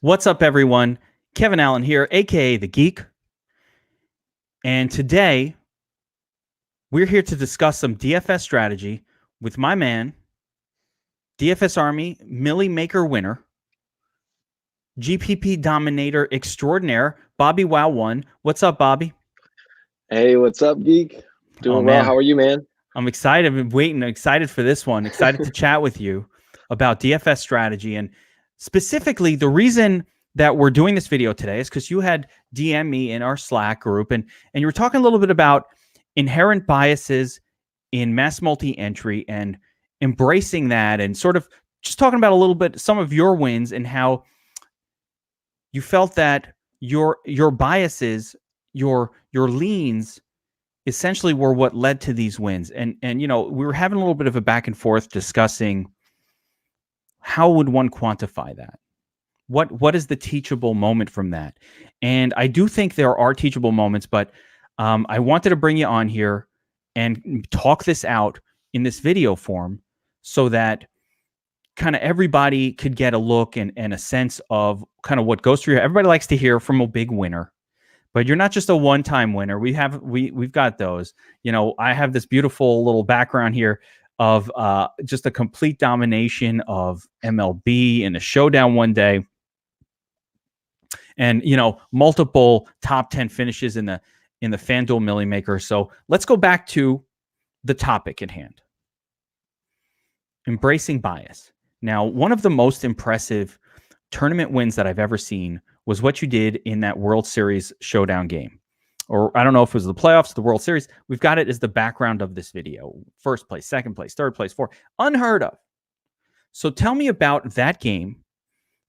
What's up, everyone? Kevin Allen here, aka the Geek. And today, we're here to discuss some DFS strategy with my man, DFS Army Millie Maker winner, GPP dominator extraordinaire, Bobby Wow 1. What's up, Bobby? Hey, what's up, Geek? Doing well. Man. How are you, man? I'm excited. I've been waiting, excited for this one. Excited to chat with you about DFS strategy. And specifically, the reason that we're doing this video today is because you had DM me in our Slack group, and you were talking a little bit about inherent biases in mass multi-entry and embracing that, and sort of just talking about a little bit some of your wins and how you felt that your biases, your leans essentially were what led to these wins. And you know, we were having a little bit of a back and forth discussing how would one quantify that? What is the teachable moment from that? And I do think there are teachable moments, but I wanted to bring you on here and talk this out in this video form so that kind of everybody could get a look and a sense of kind of what goes through. Everybody likes to hear from a big winner, but you're not just a one-time winner. We've got those. You know, I have this beautiful little background here of just a complete domination of MLB in a showdown one day, and you know, multiple top 10 finishes in the FanDuel Millie Maker. So let's go back to the topic at hand: embracing bias. Now, one of the most impressive tournament wins that I've ever seen was what you did in that World Series showdown game. Or I don't know if it was the playoffs, the World Series. We've got it as the background of this video. First place, second place, third place, fourth. Unheard of. So tell me about that game,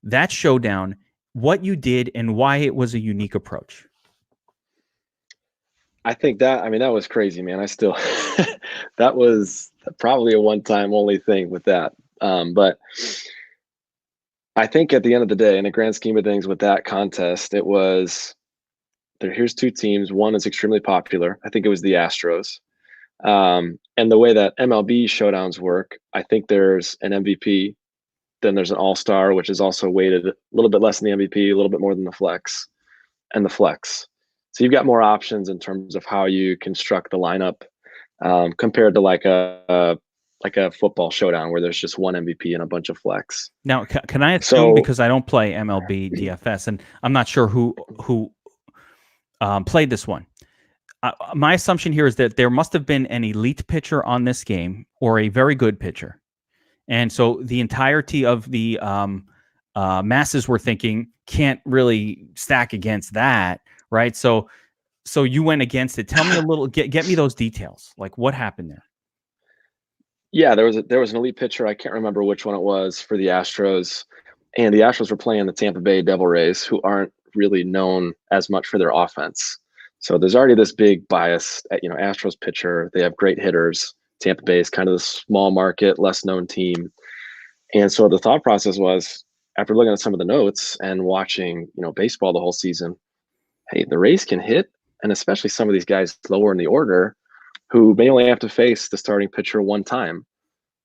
that showdown, what you did, and why it was a unique approach. I think that was crazy, man. I still, that was probably a one-time only thing with that. But I think at the end of the day, in the grand scheme of things with that contest, it was, here's two teams. One is extremely popular. I think it was the Astros. And the way that MLB Showdowns work, I think there's an MVP, then there's an all-star, which is also weighted a little bit less than the MVP, a little bit more than the flex, and the flex. So you've got more options in terms of how you construct the lineup, compared to like a football showdown where there's just one MVP and a bunch of flex. Now, can I assume, because I don't play MLB DFS and I'm not sure who played this one, my assumption here is that there must have been an elite pitcher on this game or a very good pitcher. And so the entirety of the masses were thinking can't really stack against that, right? So you went against it. Tell me a little, get me those details. Like, what happened there? Yeah, there was an elite pitcher. I can't remember which one it was for the Astros, and the Astros were playing the Tampa Bay Devil Rays, who aren't really known as much for their offense. So there's already this big bias at, you know, Astros pitcher. They have great hitters. Tampa Bay is kind of the small market, less known team. And so the thought process was, after looking at some of the notes and watching, you know, baseball the whole season, hey, the Rays can hit, and especially some of these guys lower in the order who may only have to face the starting pitcher one time.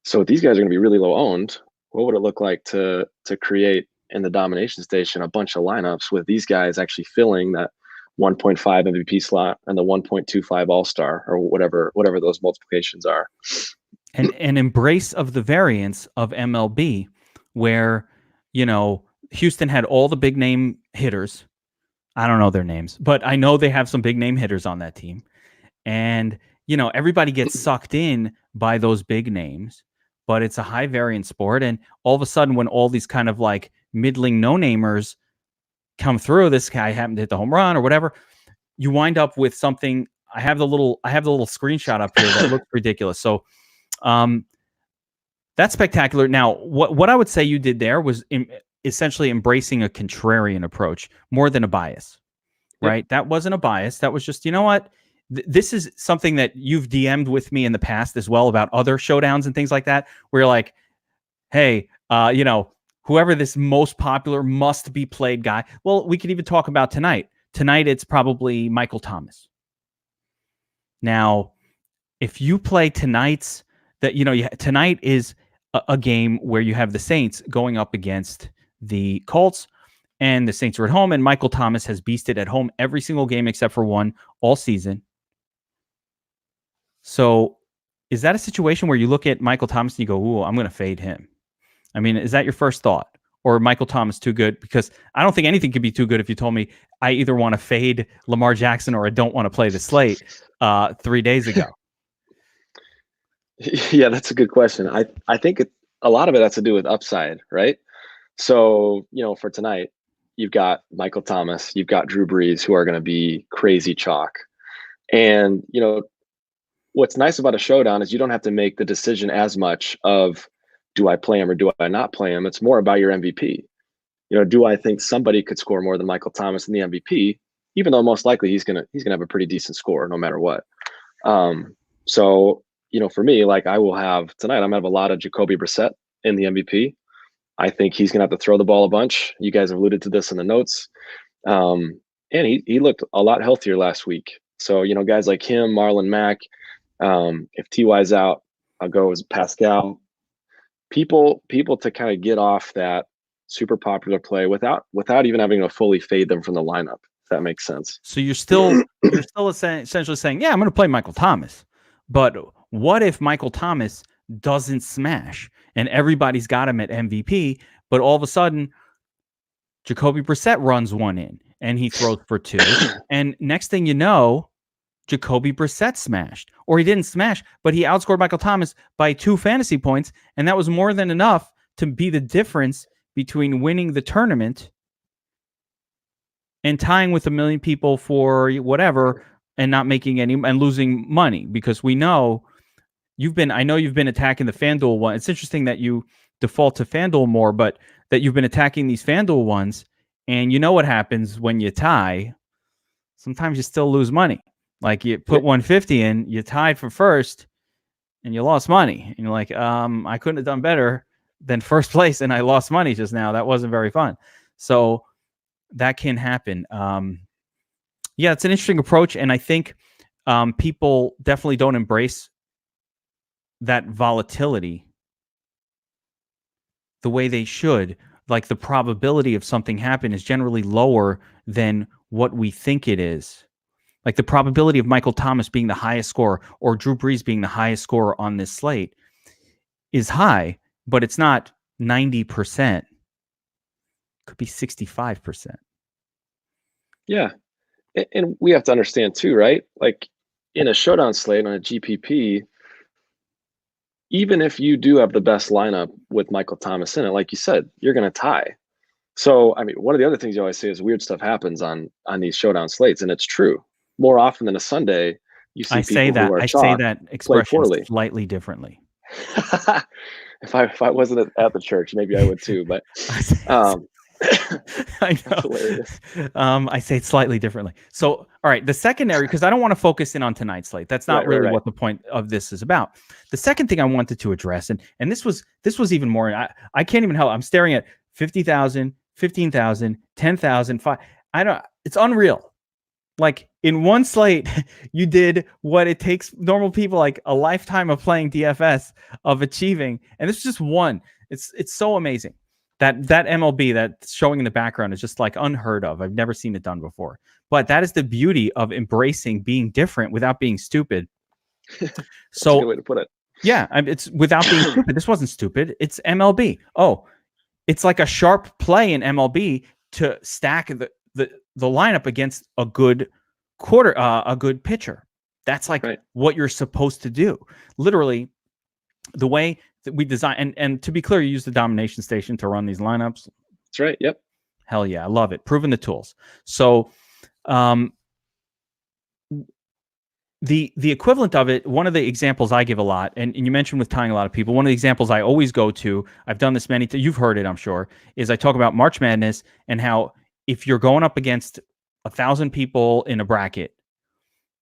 So these guys are going to be really low owned. What would it look like to create in the domination station a bunch of lineups with these guys actually filling that 1.5 MVP slot and the 1.25 All-Star, or whatever those multiplications are? And an embrace of the variance of MLB, where, you know, Houston had all the big name hitters. I don't know their names, but I know they have some big name hitters on that team. And, you know, everybody gets sucked in by those big names, but it's a high variance sport. And all of a sudden, when all these kind of like middling no-namers come through, this guy happened to hit the home run or whatever, you wind up with something. I have the little screenshot up here that looks ridiculous. So that's spectacular. Now, what I would say you did there was essentially embracing a contrarian approach more than a bias, right? Yep. That wasn't a bias. That was just, you know what? This is something that you've DM'd with me in the past as well about other showdowns and things like that, where you're like, hey, you know, whoever this most popular must be played guy. Well, we could even talk about tonight. Tonight, it's probably Michael Thomas. Now, if you play tonight's, that, you know, tonight is a game where you have the Saints going up against the Colts, and the Saints are at home, and Michael Thomas has beasted at home every single game except for one all season. So is that a situation where you look at Michael Thomas and you go, ooh, I'm going to fade him? I mean, is that your first thought? Or Michael Thomas too good? Because I don't think anything could be too good if you told me I either want to fade Lamar Jackson or I don't want to play the slate 3 days ago. Yeah, that's a good question. I think a lot of it has to do with upside, right? So, for tonight, you've got Michael Thomas, you've got Drew Brees, who are going to be crazy chalk. And, what's nice about a showdown is you don't have to make the decision as much of, do I play him or do I not play him? It's more about your MVP. Do I think somebody could score more than Michael Thomas in the MVP, even though most likely he's gonna have a pretty decent score no matter what. So, for me, like I will have tonight, I'm gonna have a lot of Jacoby Brissett in the MVP. I think he's gonna have to throw the ball a bunch. You guys have alluded to this in the notes. And he looked a lot healthier last week. So, guys like him, Marlon Mack, if TY's out, I'll go as Pascal. People to kind of get off that super popular play without even having to fully fade them from the lineup, if that makes sense. So you're still essentially saying, yeah, I'm going to play Michael Thomas. But what if Michael Thomas doesn't smash and everybody's got him at MVP, but all of a sudden Jacoby Brissett runs one in and he throws for 2. And next thing you know, Jacoby Brissett smashed, or he didn't smash, but he outscored Michael Thomas by 2 fantasy points. And that was more than enough to be the difference between winning the tournament and tying with 1 million people for whatever and not making any and losing money, because we know I know you've been attacking the FanDuel one. It's interesting that you default to FanDuel more, but that you've been attacking these FanDuel ones, and you know what happens when you tie. Sometimes you still lose money. Like you put 150 in, you tied for first, and you lost money. And you're like, I couldn't have done better than first place, and I lost money just now. That wasn't very fun. So that can happen. Yeah, it's an interesting approach, and I think people definitely don't embrace that volatility the way they should. Like the probability of something happen is generally lower than what we think it is. Like the probability of Michael Thomas being the highest scorer or Drew Brees being the highest scorer on this slate is high, but it's not 90%. It could be 65%. Yeah. And we have to understand too, right? Like in a showdown slate on a GPP, even if you do have the best lineup with Michael Thomas in it, like you said, you're going to tie. So, I mean, one of the other things you always say is weird stuff happens on these showdown slates, and it's true. More often than a Sunday, you see people who are chalk say that expression slightly differently. If I wasn't at the church, maybe I would too. But I know. I say it slightly differently. So, all right, the secondary, because I don't want to focus in on tonight's slate. That's not really what the point of this is about. The second thing I wanted to address, and this was even more. I can't even help. I'm staring at 50,000, 15,000, 10,000, 5. I don't. It's unreal. Like in one slate, you did what it takes normal people like a lifetime of playing DFS of achieving, and this is just one. It's so amazing. That MLB that's showing in the background is just like unheard of. I've never seen it done before. But that is the beauty of embracing being different without being stupid. So, a good way to put it. Yeah, it's without being stupid. This wasn't stupid. It's MLB. Oh, it's like a sharp play in MLB to stack the lineup against a good a good pitcher. That's like what you're supposed to do. Literally, the way that we design, and to be clear, you use the domination station to run these lineups. That's right. Yep. Hell yeah, I love it. Proving the tools. So, the equivalent of it, one of the examples I give a lot, and you mentioned with tying a lot of people, one of the examples I always go to, I've done this many times, you've heard it, I'm sure, is I talk about March Madness and how if you're going up against 1,000 people in a bracket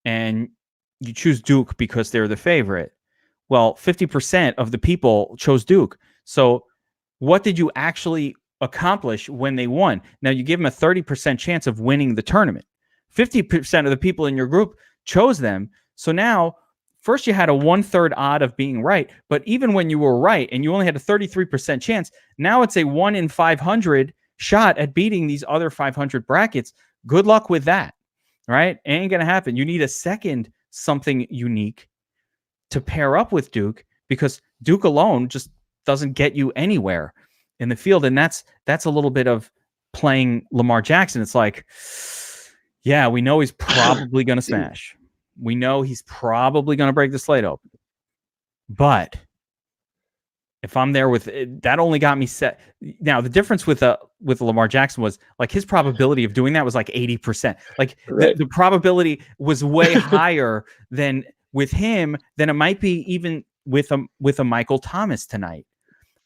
and you choose Duke because they're the favorite, well, 50% of the people chose Duke. So what did you actually accomplish when they won? Now you give them a 30% chance of winning the tournament. 50% of the people in your group chose them. So now, first you had a 1/3 odd of being right, but even when you were right and you only had a 33% chance, now it's a 1 in 500 shot at beating these other 500 brackets. Good luck with that, right? Ain't going to happen. You need a second something unique to pair up with Duke, because Duke alone just doesn't get you anywhere in the field. And that's a little bit of playing Lamar Jackson. It's like, yeah, we know he's probably going to smash. We know he's probably going to break the slate open. But if I'm there with it, that only got me set. Now, the difference with Lamar Jackson was like his probability of doing that was like 80%. Like Right. the probability was way higher than with him than it might be even with a Michael Thomas tonight,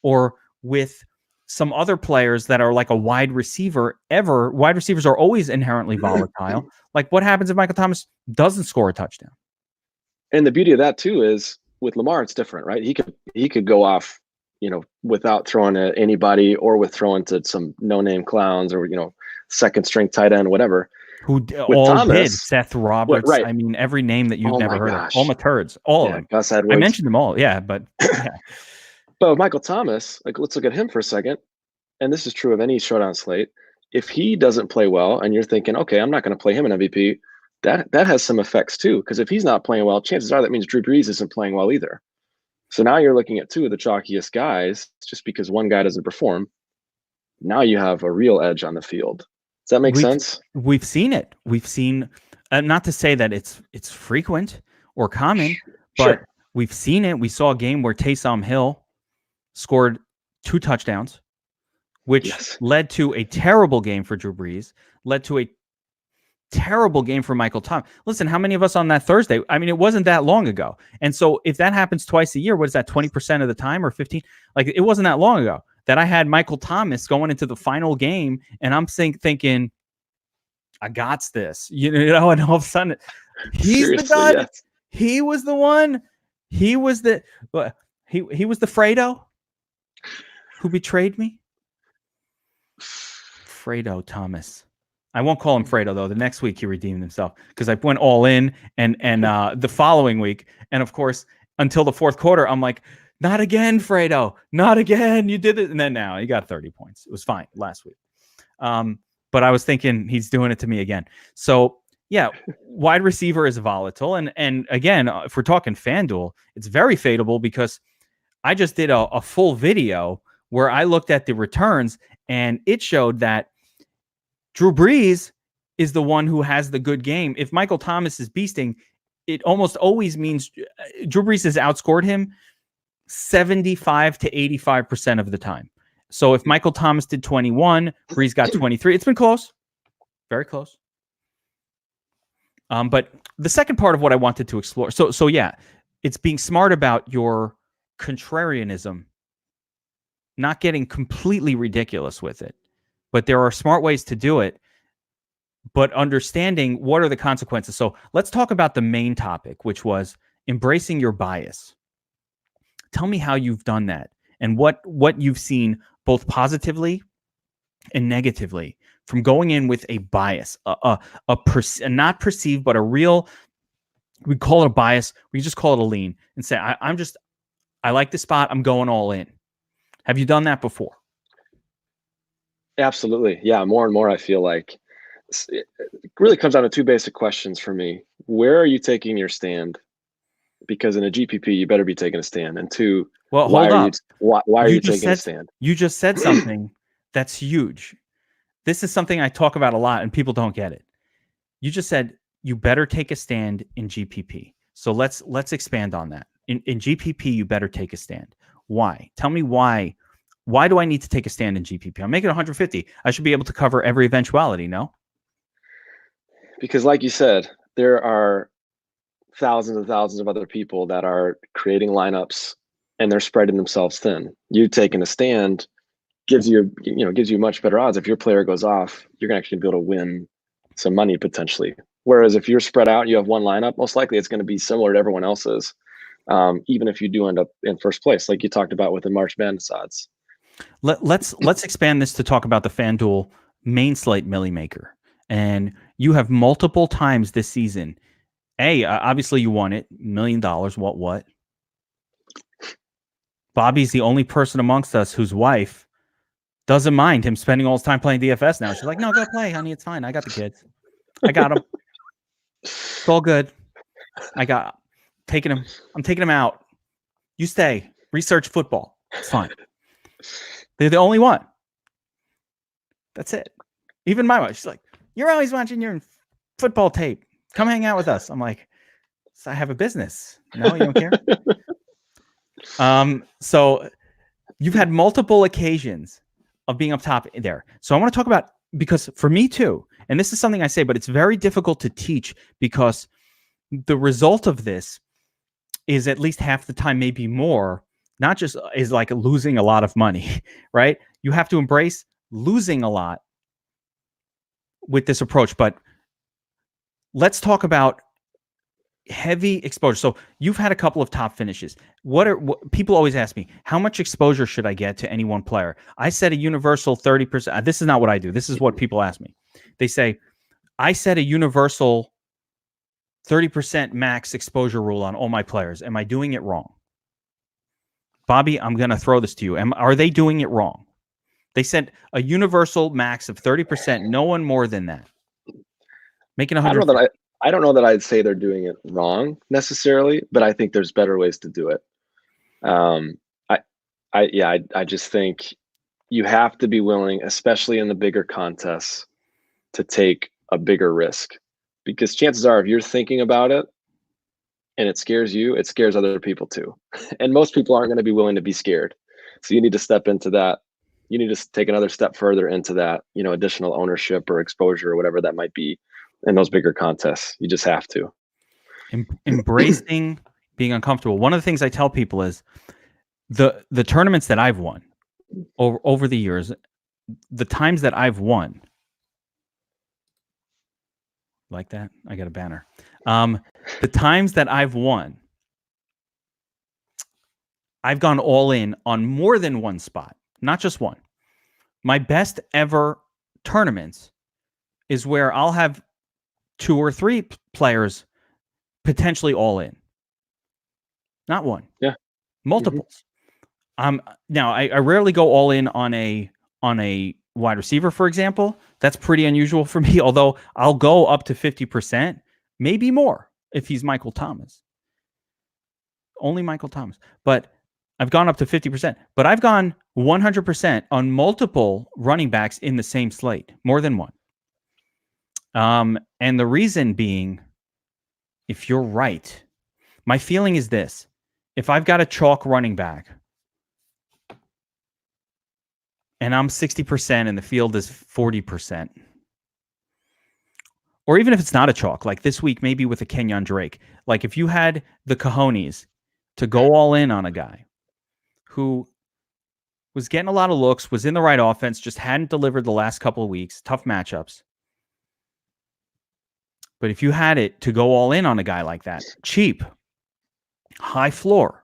or with some other players that are like a wide receiver. Wide receivers are always inherently volatile. Like, what happens if Michael Thomas doesn't score a touchdown? And the beauty of that too is with Lamar, it's different, right? He could go off, without throwing at anybody, or with throwing to some no-name clowns, or second string tight end, whatever. Who With all Thomas, did. Seth Roberts. right. I mean, every name that you've Oh never my heard gosh. of. All my turds. All of them. Gus Edwards. I mentioned them all. Yeah, but yeah. But with Michael Thomas, like, let's look at him for a second. And this is true of any showdown slate. If he doesn't play well and you're thinking, okay, I'm not going to play him in MVP, that has some effects too. Because if he's not playing well, chances are that means Drew Brees isn't playing well either. So now you're looking at two of the chalkiest guys just because one guy doesn't perform. Now you have a real edge on the field. Does that make sense? We've seen it. We've seen, not to say that it's frequent or common, but we've seen it. We saw a game where Taysom Hill scored 2 touchdowns, which led to a terrible game for Drew Brees, led to a terrible game for Michael Thomas. Listen, how many of us on that Thursday? I mean, it wasn't that long ago. And so if that happens twice a year, what is that, 20% of the time or 15? Like, it wasn't that long ago that I had Michael Thomas going into the final game, and I'm thinking, I got this, and all of a sudden, he's the guy. Yes. He was the one. He was the Fredo who betrayed me. Fredo Thomas. I won't call him Fredo though. The next week he redeemed himself because I went all in, and the following week, and of course until the fourth quarter, I'm like, not again, Fredo, not again. You did it, and then now he got 30 points. It was fine last week, but I was thinking he's doing it to me again. So yeah, wide receiver is volatile, and again, if we're talking FanDuel, it's very fadeable because I just did a full video where I looked at the returns, and it showed that Drew Brees is the one who has the good game. If Michael Thomas is beasting, it almost always means Drew Brees has outscored him 75 to 85% of the time. So if Michael Thomas did 21, Brees got 23. It's been close, very close. But the second part of what I wanted to explore, so yeah, it's being smart about your contrarianism, not getting completely ridiculous with it. But there are smart ways to do it, but understanding what are the consequences. So let's talk about the main topic, which was embracing your bias. Tell me how you've done that and what you've seen both positively and negatively from going in with a bias, a not perceived, but a real, we call it a bias. We just call it a lean and say, I like this spot. I'm going all in. Have you done that before? Absolutely. Yeah. More and more, I feel like it really comes down to 2 basic questions for me. Where are you taking your stand? Because in a GPP, you better be taking a stand. And 2, well, why are you taking a stand? You just said something that's huge. This is something I talk about a lot and people don't get it. You just said you better take a stand in GPP. So let's expand on that. In GPP, you better take a stand. Why? Tell me why. Why do I need to take a stand in GPP? I'm making 150. I should be able to cover every eventuality, no? Because like you said, there are thousands and thousands of other people that are creating lineups and they're spreading themselves thin. You taking a stand gives you much better odds. If your player goes off, you're actually going to be able to win some money potentially. Whereas if you're spread out, you have one lineup, most likely it's going to be similar to everyone else's. Even if you do end up in first place, like you talked about with the March Madness odds. Let's expand this to talk about the FanDuel main slate Millie Maker. And you have multiple times this season. Obviously you won it, $1 million. What? Bobby's the only person amongst us whose wife doesn't mind him spending all his time playing DFS now. She's like, no, go play, honey. It's fine. I got the kids. I got them. It's all good. I'm taking him out. You stay. Research football. It's fine. They're the only one. That's it. Even my wife, she's like, you're always watching your football tape. Come hang out with us. I'm like, so I have a business. No, you don't care? So you've had multiple occasions of being up top there. So I want to talk about, because for me too, and this is something I say, but it's very difficult to teach because the result of this is at least half the time, maybe more, not just is like losing a lot of money, right? You have to embrace losing a lot with this approach. But let's talk about heavy exposure. So you've had a couple of top finishes. What people always ask me, how much exposure should I get to any one player? I set a universal 30%. This is not what I do. This is what people ask me. They say, I set a universal 30% max exposure rule on all my players. Am I doing it wrong? Bobby, I'm going to throw this to you. Are they doing it wrong? They said a universal max of 30%, no one more than that. Making 100. I don't know that I'd say they're doing it wrong necessarily, but I think there's better ways to do it. I just think you have to be willing, especially in the bigger contests, to take a bigger risk, because chances are if you're thinking about it and it scares you, it scares other people too. And most people aren't going to be willing to be scared. So you need to step into that. You need to take another step further into that, additional ownership or exposure or whatever that might be in those bigger contests. You just have to. Embracing being uncomfortable. One of the things I tell people is the tournaments that I've won over the years, the times that I've won, like that, I got a banner. The times that I've won, I've gone all in on more than one spot, not just one. My best ever tournaments is where I'll have 2 or 3 players potentially all in. Not one. Yeah. Multiples. Now I rarely go all in on a wide receiver, for example. That's pretty unusual for me, although I'll go up to 50%, maybe more if he's Michael Thomas. Only Michael Thomas. But I've gone up to 50%, but I've gone 100% on multiple running backs in the same slate, more than one. And the reason being, if you're right, my feeling is this: if I've got a chalk running back and I'm 60% and the field is 40%, or even if it's not a chalk, like this week, maybe with a Kenyon Drake, like if you had the cojones to go all in on a guy who was getting a lot of looks, was in the right offense, just hadn't delivered the last couple of weeks, tough matchups. But if you had it to go all in on a guy like that, cheap, high floor,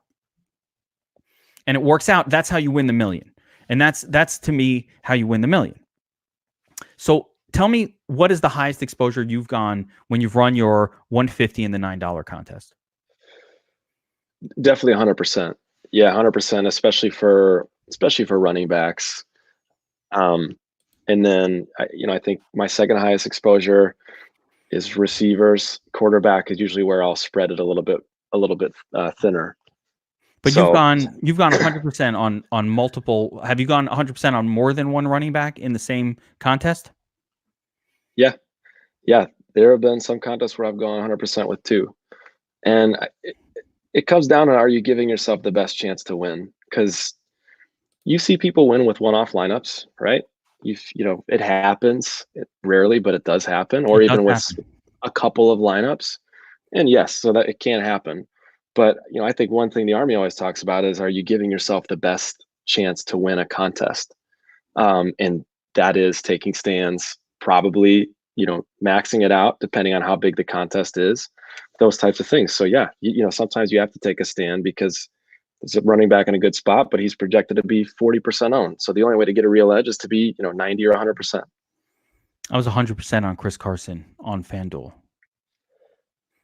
and it works out, that's how you win the million. And that's to me how you win the million. So tell me, what is the highest exposure you've gone when you've run your 150 in the $9 contest? Definitely 100%. Yeah, 100%, especially for running backs. And then I think my second highest exposure is receivers. Quarterback is usually where I'll spread it a little bit thinner. But so, you've gone 100% on multiple. Have you gone 100% on more than one running back in the same contest? Yeah. There have been some contests where I've gone 100% with 2, and it comes down to, are you giving yourself the best chance to win? Because you see people win with one-off lineups, right? It happens, rarely, but it does happen, or even with a couple of lineups. And yes, so that it can happen. But I think one thing the Army always talks about is, are you giving yourself the best chance to win a contest? And that is taking stands, probably maxing it out depending on how big the contest is, those types of things. So yeah, sometimes you have to take a stand because there's a running back in a good spot, but he's projected to be 40% owned. So the only way to get a real edge is to be 90 or 100%. I was 100% on Chris Carson on FanDuel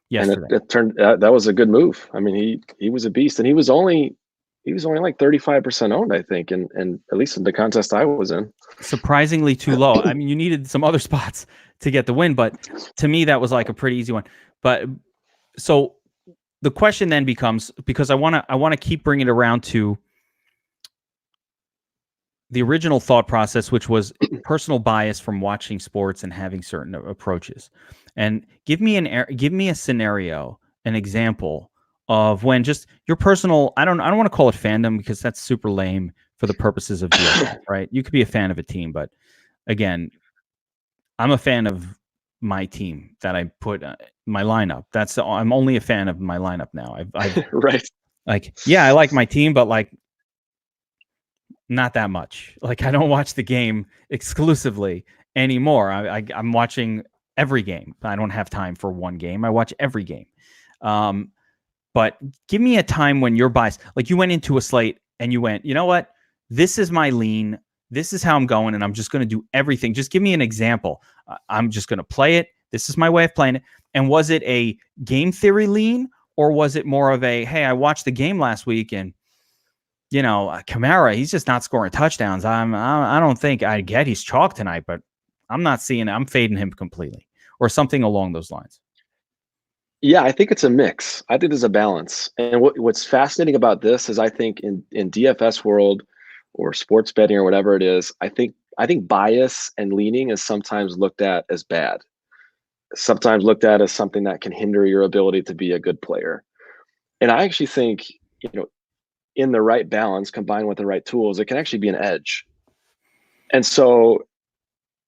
yesterday. And it turned that was a good move. I mean, he was a beast, and he was only he was only like 35% owned, I think, and at least in the contest I was in. Surprisingly too low. I mean, you needed some other spots to get the win, but to me that was like a pretty easy one. But so the question then becomes, because I want to keep bringing it around to the original thought process, which was personal bias from watching sports and having certain approaches. And give me a scenario, an example of when just your personal, I don't want to call it fandom because that's super lame for the purposes of DFS, right? You could be a fan of a team, but again, I'm a fan of my team that I put my lineup. I'm only a fan of my lineup now. I've right. Like, yeah, I like my team, but like not that much. Like, I don't watch the game exclusively anymore. I'm watching every game. I don't have time for one game. I watch every game. But give me a time when you're biased. Like, you went into a slate and you went, you know what? This is my lean. This is how I'm going, and I'm just going to do everything. Just give me an example. I'm just going to play it. This is my way of playing it. And was it a game theory lean, or was it more of a, hey, I watched the game last week and, you know, Kamara, he's just not scoring touchdowns. I don't think I get he's chalk tonight, but I'm not seeing it. I'm fading him completely, or something along those lines. Yeah, I think it's a mix. I think there's a balance. And what's fascinating about this is I think in DFS world or sports betting or whatever it is, I think bias and leaning is sometimes looked at as bad. Sometimes looked at as something that can hinder your ability to be a good player. And I actually think, you know, in the right balance combined with the right tools, it can actually be an edge. And so,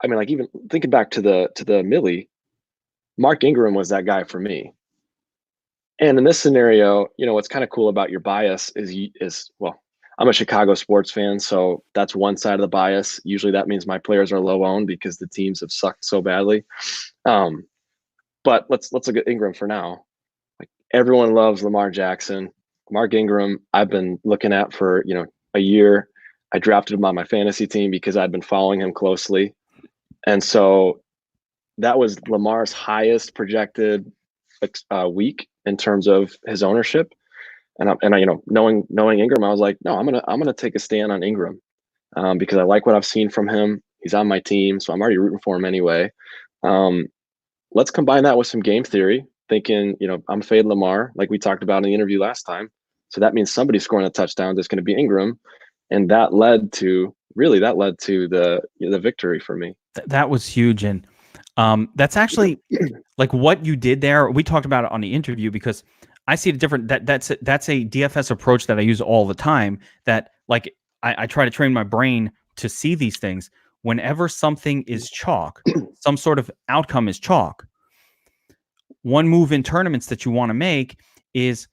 I mean, like even thinking back to the Millie, Mark Ingram was that guy for me. And in this scenario, you know, what's kind of cool about your bias is well, I'm a Chicago sports fan, so that's one side of the bias. Usually that means my players are low owned because the teams have sucked so badly. But let's look at Ingram for now. Like, everyone loves Lamar Jackson. Mark Ingram, I've been looking at for, you know, a year. I drafted him on my fantasy team because I'd been following him closely. And so that was Lamar's highest projected week in terms of his ownership. And I, you know, knowing Ingram, I was like, no, I'm gonna take a stand on Ingram because I like what I've seen from him. He's on my team, so I'm already rooting for him anyway. Let's combine that with some game theory, thinking, you know, I'm fade Lamar, like we talked about in the interview last time. So that means somebody's scoring a touchdown that's going to be Ingram. And that led to the victory for me. That was huge. And that's actually like what you did there. We talked about it on the interview because I see it different. That's a DFS approach that I use all the time. That like I try to train my brain to see these things. Whenever something is chalk, some sort of outcome is chalk. One move in tournaments that you want to make is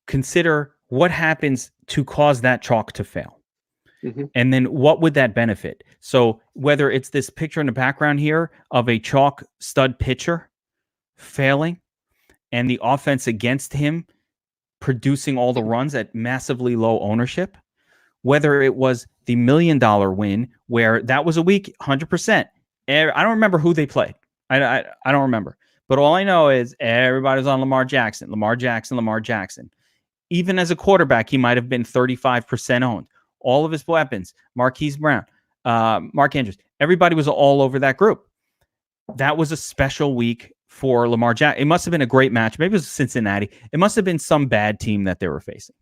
consider what happens to cause that chalk to fail. Mm-hmm. And then what would that benefit? So whether it's this picture in the background here of a chalk stud pitcher failing and the offense against him producing all the runs at massively low ownership, whether it was the $1 million win where that was a week 100%. I don't remember who they played. I don't remember. But all I know is everybody's on Lamar Jackson. Even as a quarterback, he might have been 35% owned. All of his weapons, Marquise Brown, Mark Andrews, everybody was all over that group. That was a special week for Lamar Jackson. It must have been a great match. Maybe it was Cincinnati. It must have been some bad team that they were facing.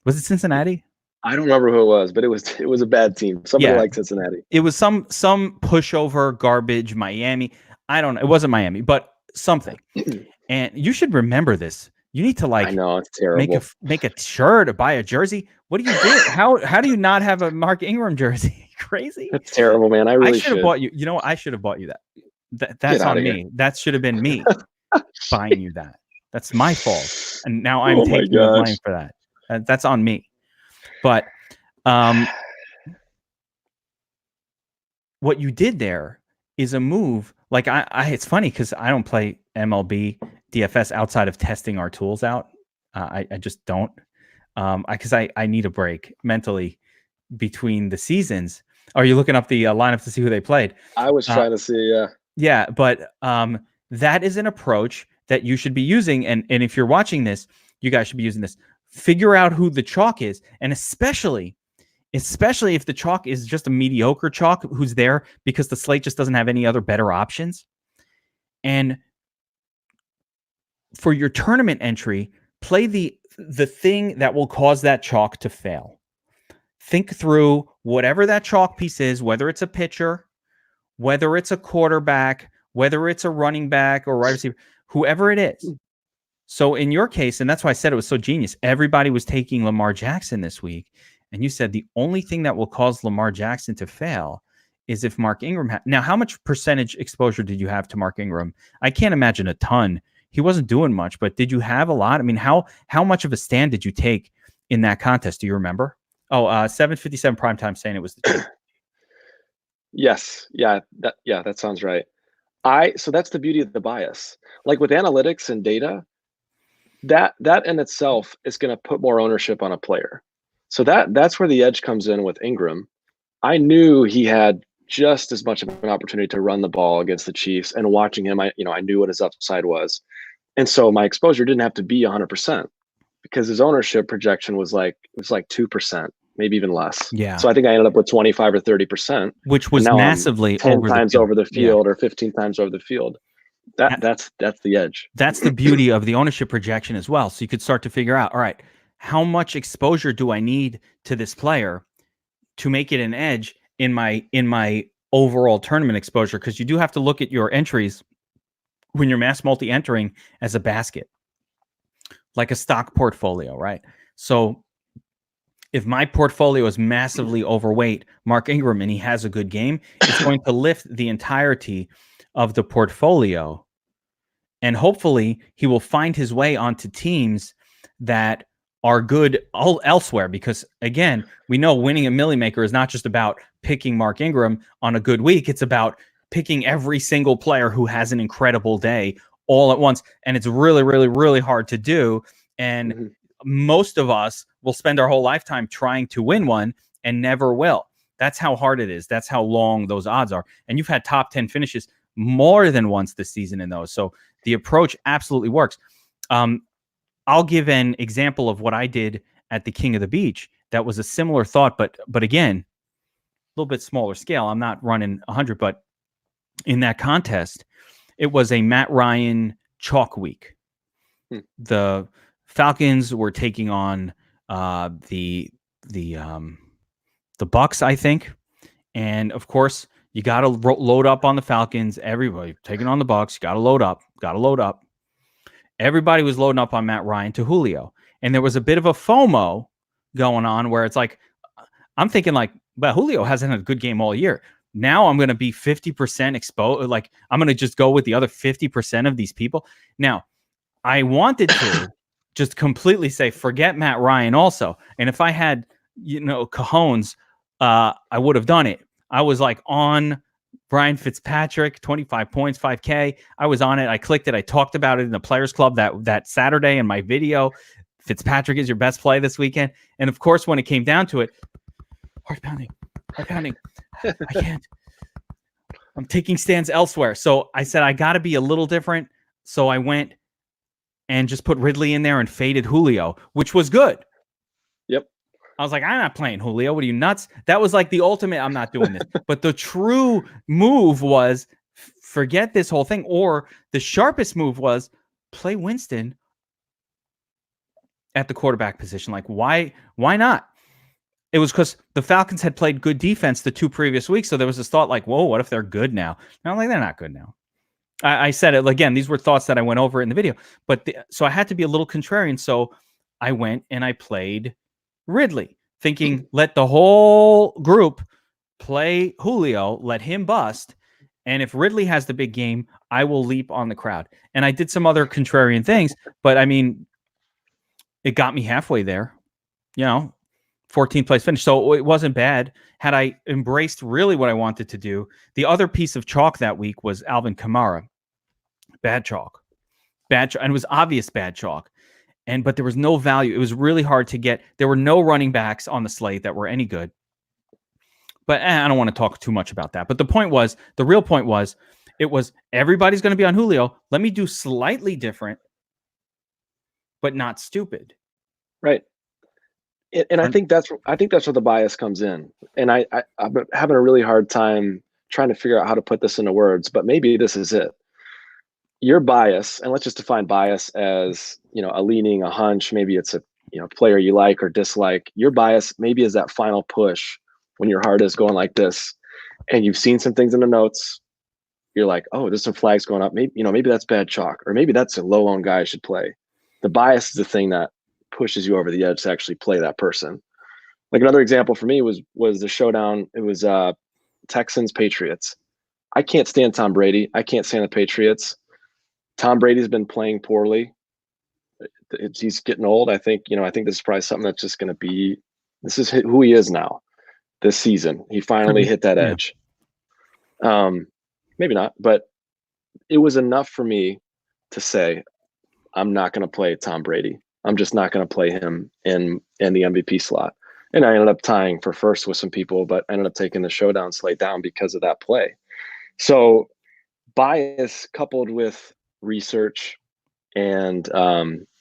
Was it Cincinnati? I don't remember who it was, but it was a bad team. Somebody like Cincinnati. It was some pushover garbage Miami. I don't know. It wasn't Miami, but something. And you should remember this. You need to like. I know, it's terrible. Make a shirt or buy a jersey. What do you do? How do you not have a Mark Ingram jersey? Crazy. That's terrible, man. I should have bought you. You know, I should have bought you that. That's on me. That should have been me buying you that. That's my fault. And now I'm taking the blame for that. That's on me. But what you did there is a move. Like it's funny because I don't play MLB DFS outside of testing our tools out. I just don't. Because I need a break mentally between the seasons. Are you looking up the lineup to see who they played? I was trying to see, yeah. Yeah, but that is an approach that you should be using. And if you're watching this, you guys should be using this. figure out who the chalk is, and especially if the chalk is just a mediocre chalk who's there because the slate just doesn't have any other better options. And for your tournament entry, play the thing that will cause that chalk to fail. Think through whatever that chalk piece is, whether it's a pitcher, whether it's a quarterback, whether it's a running back or wide receiver, whoever it is. So in your case, and that's why I said it was so genius, everybody was taking Lamar Jackson this week. And you said the only thing that will cause Lamar Jackson to fail is if Mark Ingram. Now, how much percentage exposure did you have to Mark Ingram? I can't imagine a ton. He wasn't doing much, but did you have a lot? I mean, how much of a stand did you take in that contest? Do you remember? Oh, 7:57 primetime saying it was the Chiefs. Yes. Yeah. That sounds right. So that's the beauty of the bias. Like with analytics and data, that in itself is going to put more ownership on a player. So that's where the edge comes in with Ingram. I knew he had just as much of an opportunity to run the ball against the Chiefs, and watching him, I knew what his upside was. And so my exposure didn't have to be 100% because his ownership projection was like 2%, maybe even less. Yeah. So I think I ended up with 25 or 30%, which was massively 10 times over the field or 15 times over the field. That's the edge. That's the beauty of the ownership projection as well. So you could start to figure out, all right, how much exposure do I need to this player to make it an edge in my overall tournament exposure? Because you do have to look at your entries when you're mass multi-entering as a basket, like a stock portfolio, right? So if my portfolio is massively overweight Mark Ingram and he has a good game, it's going to lift the entirety of the portfolio. And hopefully he will find his way onto teams that are good elsewhere. Because again, we know winning a Millie Maker is not just about picking Mark Ingram on a good week. It's about picking every single player who has an incredible day all at once. And it's really, really, really hard to do. And most of us will spend our whole lifetime trying to win one and never will. That's how hard it is. That's how long those odds are. And you've had top 10 finishes more than once this season in those. So the approach absolutely works. I'll give an example of what I did at the King of the Beach. That was a similar thought, but again, a little bit smaller scale. I'm not running 100, but in that contest, it was a Matt Ryan chalk week. The Falcons were taking on the Bucks, I think, and of course, you got to load up on the Falcons. Everybody taking on the Bucks. Got to load up. Everybody was loading up on Matt Ryan to Julio. And there was a bit of a FOMO going on where it's like, I'm thinking like, but Julio hasn't had a good game all year. Now I'm going to be 50% exposed. Like I'm going to just go with the other 50% of these people. Now I wanted to just completely say, forget Matt Ryan also. And if I had, cojones, I would have done it. I was like on Brian Fitzpatrick, 25 points, 5K. I was on it. I clicked it. I talked about it in the Players Club that Saturday in my video. Fitzpatrick is your best play this weekend. And of course, when it came down to it, heart pounding. I can't. I'm taking stands elsewhere. So I said, I got to be a little different. So I went and just put Ridley in there and faded Julio, which was good. Yep. I was like, I'm not playing Julio. What are you, nuts? That was like the ultimate, I'm not doing this. But the true move was forget this whole thing. Or the sharpest move was play Winston at the quarterback position. Like, why not? It was because the Falcons had played good defense the 2 previous weeks. So there was this thought like, whoa, what if they're good now? And I'm like, they're not good now. I said it again. These were thoughts that I went over in the video. But so I had to be a little contrarian. So I went and I played Ridley, thinking let the whole group play Julio, let him bust. And if Ridley has the big game, I will leap on the crowd. And I did some other contrarian things, but I mean, it got me halfway there, 14th place finish. So it wasn't bad. Had I embraced really what I wanted to do, the other piece of chalk that week was Alvin Kamara. Bad chalk. And it was obvious bad chalk. But there was no value. It was really hard to get. There were no running backs on the slate that were any good. But I don't want to talk too much about that. But the real point was, it was everybody's going to be on Julio. Let me do slightly different, but not stupid. Right. And I think that's where the bias comes in. And I'm having a really hard time trying to figure out how to put this into words, but maybe this is it. Your bias, and let's just define bias as, a leaning, a hunch, maybe it's a, player you like or dislike. Your bias maybe is that final push when your heart is going like this and you've seen some things in the notes. You're like, oh, there's some flags going up. Maybe that's bad chalk, or maybe that's a low owned guy I should play. The bias is the thing that pushes you over the edge to actually play that person. Like another example for me was the showdown. It was Texans Patriots. I can't stand Tom Brady. I can't stand the Patriots. Tom Brady's been playing poorly. He's getting old. I think this is probably something that's just going to be. This is who he is now. This season, he finally hit that edge. Maybe not, but it was enough for me to say, I'm not going to play Tom Brady. I'm just not going to play him in the MVP slot. And I ended up tying for first with some people, but I ended up taking the showdown slate down because of that play. So bias coupled with research and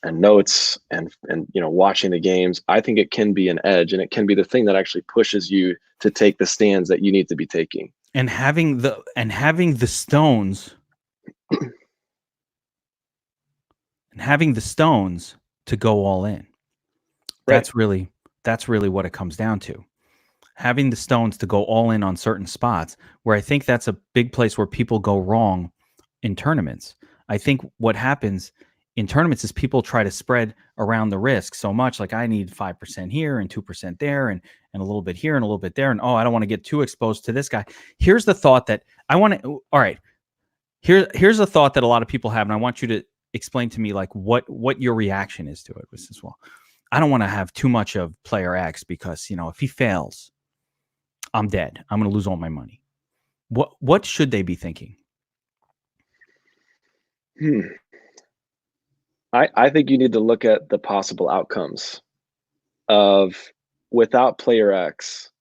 notes and watching the games, I think it can be an edge, and it can be the thing that actually pushes you to take the stands that you need to be taking. And having the stones to go all in. Right. That's really what it comes down to. Having the stones to go all in on certain spots, where I think that's a big place where people go wrong in tournaments. I think what happens in tournaments is people try to spread around the risk so much, like I need 5% here and 2% there and a little bit here and a little bit there. And I don't want to get too exposed to this guy. Here's the thought that I want to, all right, here's a thought that a lot of people have. And I want you to explain to me like what your reaction is to it as well. I don't want to have too much of player X because, if he fails, I'm dead. I'm going to lose all my money. What should they be thinking? I think you need to look at the possible outcomes of without player X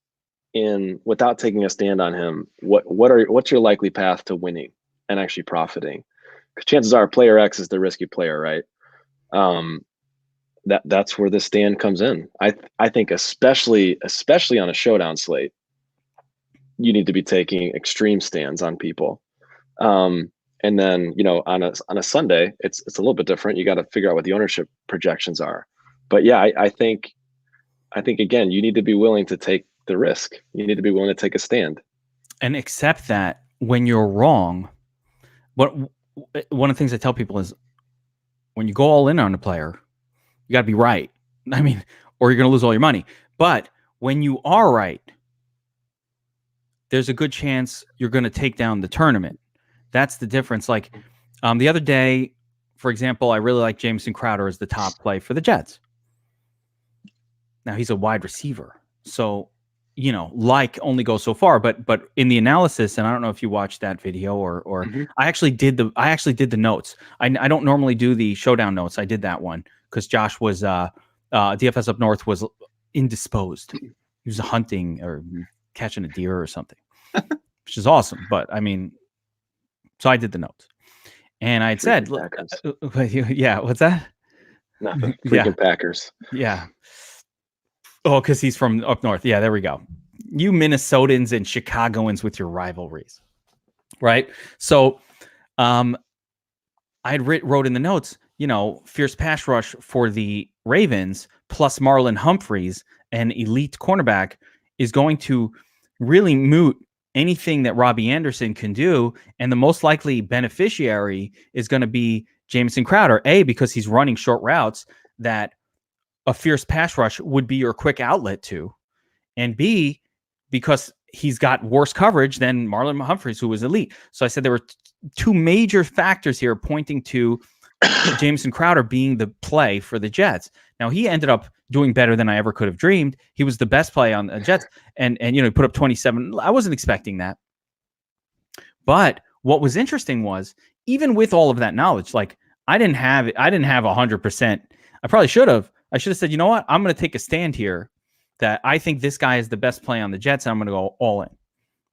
without taking a stand on him. What's your likely path to winning and actually profiting? Because chances are player X is the risky player, right? That's where the stand comes in. I think especially on a showdown slate, you need to be taking extreme stands on people. And then, on a Sunday, it's a little bit different. You got to figure out what the ownership projections are. But yeah, I think again, you need to be willing to take the risk. You need to be willing to take a stand and accept that when you're wrong. One of the things I tell people is when you go all in on a player, you got to be right. I mean, or you're going to lose all your money. But when you are right, there's a good chance you're going to take down the tournament. That's the difference. Like the other day, for example, I really like Jamison Crowder as the top play for the Jets. Now he's a wide receiver, so only goes so far. But in the analysis, and I don't know if you watched that video or mm-hmm. I actually did the notes. I don't normally do the showdown notes. I did that one because Josh was DFS Up North was indisposed. He was hunting or catching a deer or something, which is awesome. But I mean. So I did the notes, and I had said, "Yeah, what's that?" Nothing. Freaking Packers. Yeah. Oh, because he's from up north. Yeah, there we go. You Minnesotans and Chicagoans with your rivalries, right? So, I had wrote in the notes, fierce pass rush for the Ravens plus Marlon Humphreys, an elite cornerback, is going to really moot anything that Robbie Anderson can do, and the most likely beneficiary is going to be Jamison Crowder, A, because he's running short routes that a fierce pass rush would be your quick outlet to, and B, because he's got worse coverage than Marlon Humphreys, who was elite. So I said there were two major factors here pointing to Jamison Crowder being the play for the Jets. Now, he ended up doing better than I ever could have dreamed. He was the best play on the Jets, and he put up 27. I wasn't expecting that. But what was interesting was, even with all of that knowledge, like I didn't have 100%. I probably should have. I should have said, you know what? I'm going to take a stand here that I think this guy is the best play on the Jets, and I'm going to go all in.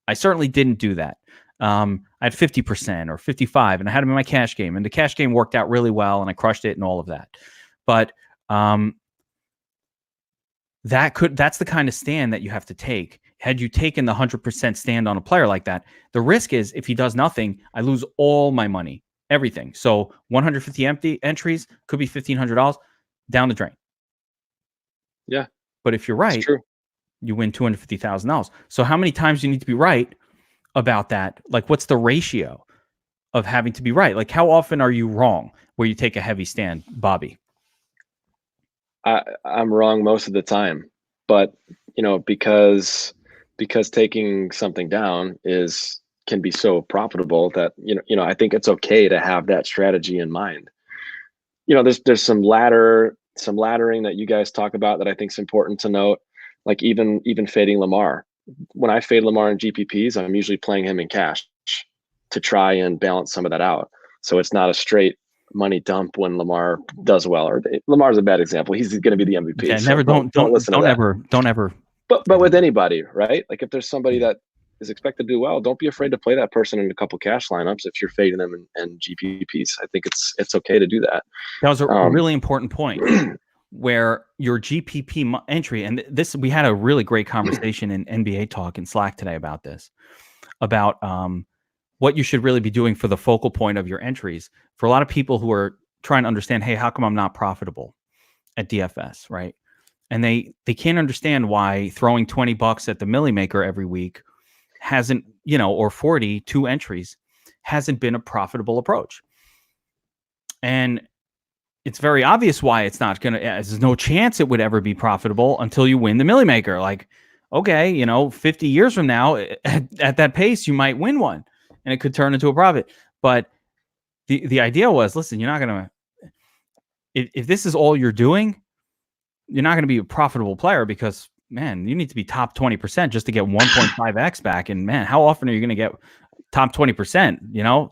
I certainly didn't do that. I had 50% or 55, and I had him in my cash game, and the cash game worked out really well, and I crushed it and all of that. But that's the kind of stand that you have to take. Had you taken the 100% stand on a player like that, the risk is if he does nothing, I lose all my money, everything. So 150 empty entries could be $1,500 down the drain. Yeah, but if you're it's right, true. you win $250,000. So how many times do you need to be right about that? Like, what's the ratio of having to be right? Like, how often are you wrong where you take a heavy stand, Bobby? I'm wrong most of the time, but because taking something down can be so profitable that I think it's okay to have that strategy in mind. There's some laddering that you guys talk about that I think is important to note. Like even fading Lamar. When I fade Lamar in GPPs, I'm usually playing him in cash to try and balance some of that out. So it's not a straight money dump when Lamar does well. Or Lamar's a bad example. He's going to be the MVP. Yeah, so never don't listen to that. don't ever. But with anybody, right? Like if there's somebody that is expected to do well, don't be afraid to play that person in a couple cash lineups if you're fading them in GPPs. I think it's okay to do that. That was a really important point where your GPP entry, and this, we had a really great conversation in NBA Talk and Slack today about this, about what you should really be doing for the focal point of your entries. For a lot of people who are trying to understand, hey, how come I'm not profitable at DFS, right? And they can't understand why throwing $20 at the Millie Maker every week hasn't, or 42 entries hasn't been a profitable approach. And it's very obvious why it's not going to, there's no chance it would ever be profitable until you win the Millie Maker. Like, okay, 50 years from now, at that pace, you might win one and it could turn into a profit. But the idea was, listen, you're not going to, if this is all you're doing, you're not going to be a profitable player because, man, you need to be top 20% just to get 1.5x back. And man, how often are you going to get top 20%?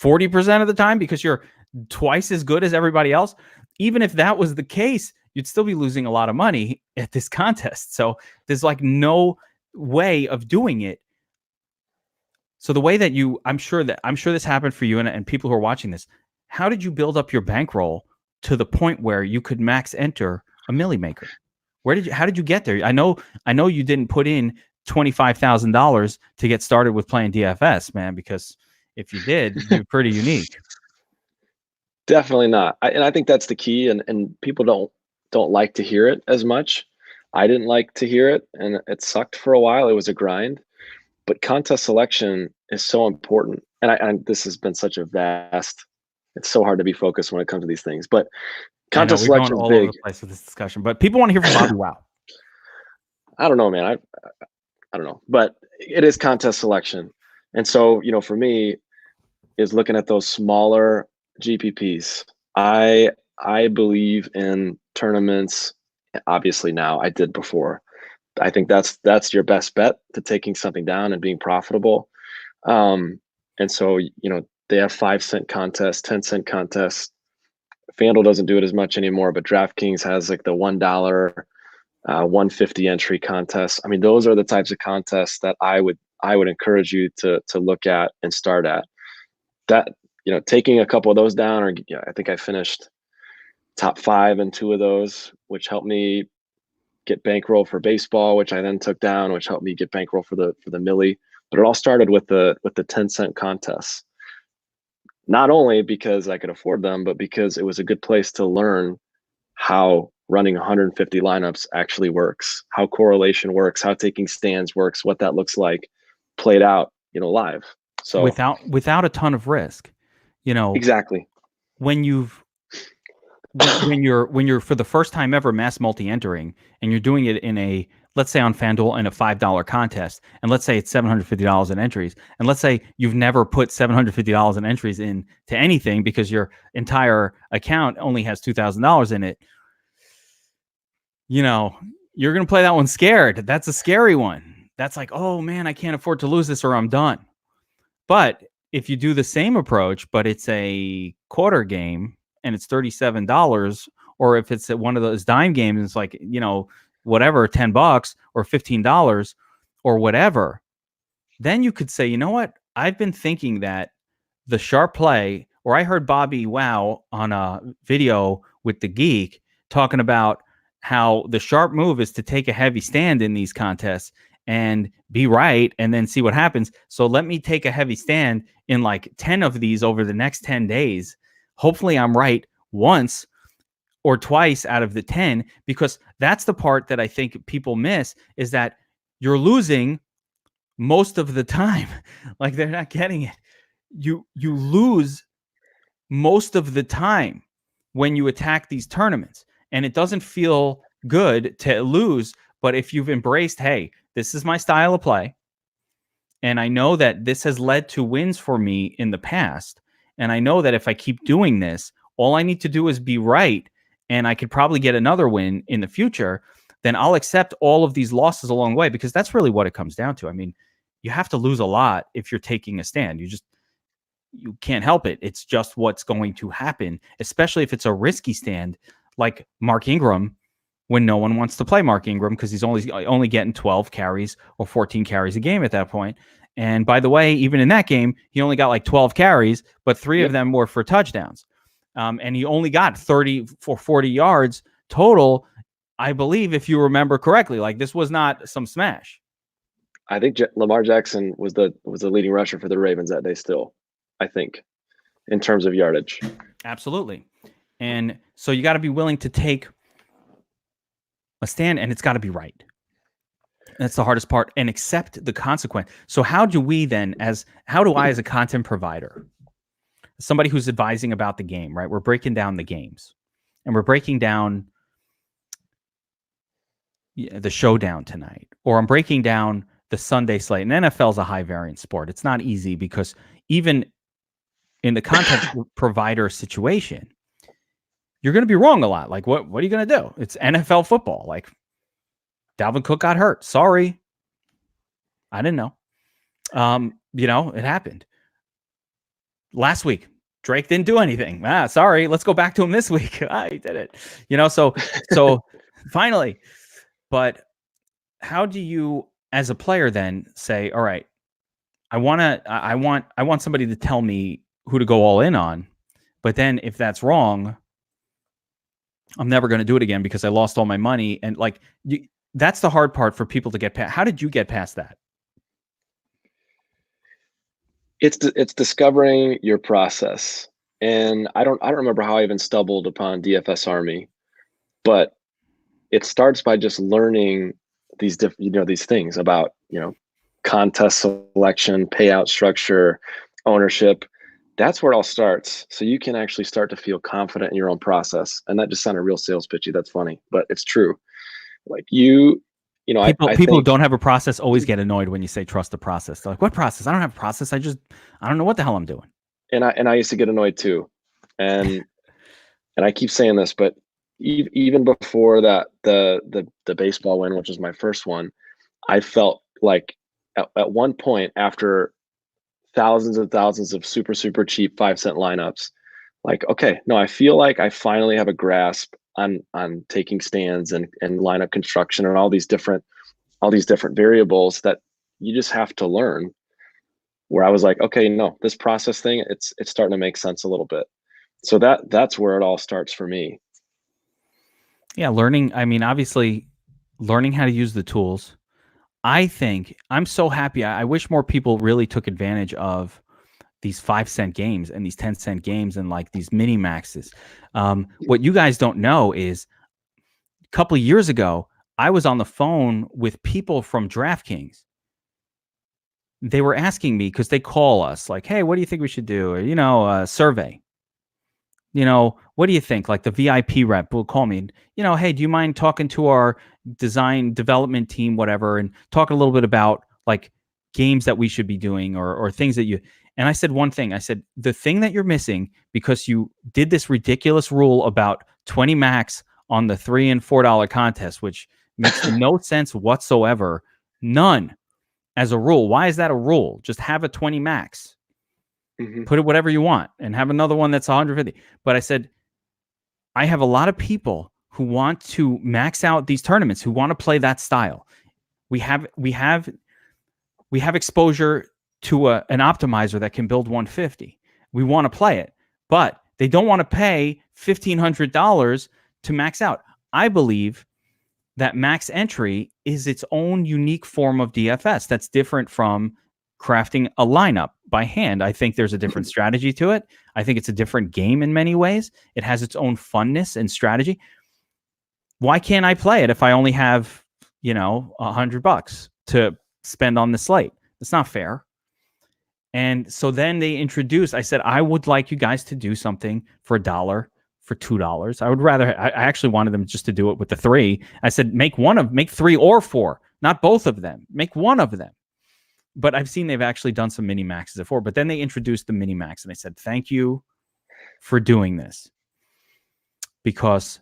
40% of the time because you're twice as good as everybody else. Even if that was the case, you'd still be losing a lot of money at this contest. So there's like no way of doing it. So the way that I'm sure this happened for you and people who are watching this. How did you build up your bankroll to the point where you could max enter a Millie Maker? How did you get there? I know you didn't put in $25,000 to get started with playing DFS, man, because if you did, you're pretty unique. Definitely not. And I think that's the key. And people don't like to hear it as much. I didn't like to hear it, and it sucked for a while. It was a grind. But contest selection is so important. And this has been such a vast. It's so hard to be focused when it comes to these things. But contest selection is all big. Over the place with this discussion, but people want to hear from Bobby Wow. I don't know, man. I don't know, but it is contest selection. And so, for me, is looking at those smaller GPPs. I believe in tournaments. Obviously now, I did before. I think that's your best bet to taking something down and being profitable. And so, they have 5-cent contests, 10-cent contests. FanDuel doesn't do it as much anymore, but DraftKings has like the $1, 150 entry contests. I mean, those are the types of contests that I would encourage you to look at and start at. That, taking a couple of those down, or I think I finished top 5 in 2 of those, which helped me get bankroll for baseball, which I then took down, which helped me get bankroll for the Millie. But it all started with the 10-cent contests. Not only because I could afford them, but because it was a good place to learn how running 150 lineups actually works, how correlation works, how taking stands works, what that looks like played out, live. So without a ton of risk, exactly. When you're for the first time ever mass multi-entering and you're doing it in a, let's say on FanDuel in a $5 contest, and let's say it's $750 in entries, and let's say you've never put $750 in entries into anything because your entire account only has $2,000 in it, you're going to play that one scared. That's a scary one. That's like, oh man, I can't afford to lose this or I'm done. But if you do the same approach, but it's a quarter game and it's $37, or if it's at one of those dime games, it's like, whatever, $10 or $15 or whatever, then you could say, you know what? I've been thinking that the sharp play, or I heard Bobby Wow on a video with the Geek talking about how the sharp move is to take a heavy stand in these contests and be right and then see what happens. So let me take a heavy stand in like 10 of these over the next 10 days. Hopefully I'm right once or twice out of the 10, because that's the part that I think people miss, is that you're losing most of the time. Like, they're not getting it. You lose most of the time when you attack these tournaments, and it doesn't feel good to lose. But if you've embraced, hey, this is my style of play, and I know that this has led to wins for me in the past, and I know that if I keep doing this, all I need to do is be right, and I could probably get another win in the future, then I'll accept all of these losses along the way, because that's really what it comes down to. I mean, you have to lose a lot if you're taking a stand. You can't help it. It's just what's going to happen, especially if it's a risky stand like Mark Ingram, when no one wants to play Mark Ingram because he's only getting 12 carries or 14 carries a game at that point. And by the way, even in that game, he only got like 12 carries, but 3 of them were for touchdowns. And he only got 30 for 40 yards total, I believe, if you remember correctly. Like, this was not some smash. I think Lamar Jackson was the leading rusher for the Ravens that day still, I think, in terms of yardage. Absolutely. And so you got to be willing to take a stand, and it's got to be right. That's the hardest part, and accept the consequence. So how do I, as a content provider, somebody who's advising about the game, right? We're breaking down the games, and we're breaking down the showdown tonight, or I'm breaking down the Sunday slate. And NFL is a high variance sport. It's not easy, because even in the content provider situation, you're going to be wrong a lot. Like, what are you going to do? It's NFL football. Like, Dalvin Cook got hurt. Sorry. I didn't know. It happened. Last week, Drake didn't do anything. Sorry. Let's go back to him this week. He did it. So finally. But how do you, as a player, then say, all right, I want somebody to tell me who to go all in on. But then if that's wrong, I'm never going to do it again because I lost all my money. And that's the hard part for people to get past. How did you get past that? It's discovering your process. And I don't remember how I even stumbled upon DFS Army, but it starts by just learning these these things about, contest selection, payout structure, ownership. That's where it all starts. So you can actually start to feel confident in your own process. And that just sounded real sales pitchy. That's funny, but it's true. Like people who don't have a process always get annoyed when you say trust the process. They're like, what process? I don't have a process. I don't know what the hell I'm doing. And I used to get annoyed too. And I keep saying this, but even before that, the baseball win, which was my first one, I felt like at one point, after thousands and thousands of super, super cheap 5-cent lineups, like, okay, no, I feel like I finally have a grasp on taking stands and lineup construction and all these different variables that you just have to learn. Where I was like, okay, no, this process thing, it's starting to make sense a little bit. So that's where it all starts for me. Yeah, learning. I mean, obviously, learning how to use the tools. I think I'm so happy. I wish more people really took advantage of these 5-cent games and these 10-cent games and like these mini maxes. What you guys don't know is a couple of years ago, I was on the phone with people from DraftKings. They were asking me, because they call us like, hey, what do you think we should do? Or, a survey. What do you think? Like, the VIP rep will call me and, hey, do you mind talking to our design development team, whatever, and talk a little bit about like games that we should be doing or things that you. And I said one thing. I said, the thing that you're missing, because you did this ridiculous rule about 20 max on the $3 and $4 contest, which makes no sense whatsoever. None. As a rule. Why is that a rule? Just have a 20 max. Mm-hmm. Put it whatever you want and have another one that's 150. But I said, I have a lot of people who want to max out these tournaments, who want to play that style. We have exposure to an optimizer that can build 150. We want to play it, but they don't want to pay $1,500 to max out. I believe that max entry is its own unique form of DFS that's different from crafting a lineup by hand. I think there's a different strategy to it. I think it's a different game in many ways. It has its own funness and strategy. Why can't I play it if I only have, $100 to spend on the slate? It's not fair. And so then they introduced, I said, I would like you guys to do something for $1, for $2. I would rather, I actually wanted them just to do it with the 3. I said, make 3 or 4, not both of them. Make one of them. But I've seen they've actually done some mini maxes before. But then they introduced the mini max and they said, thank you for doing this. Because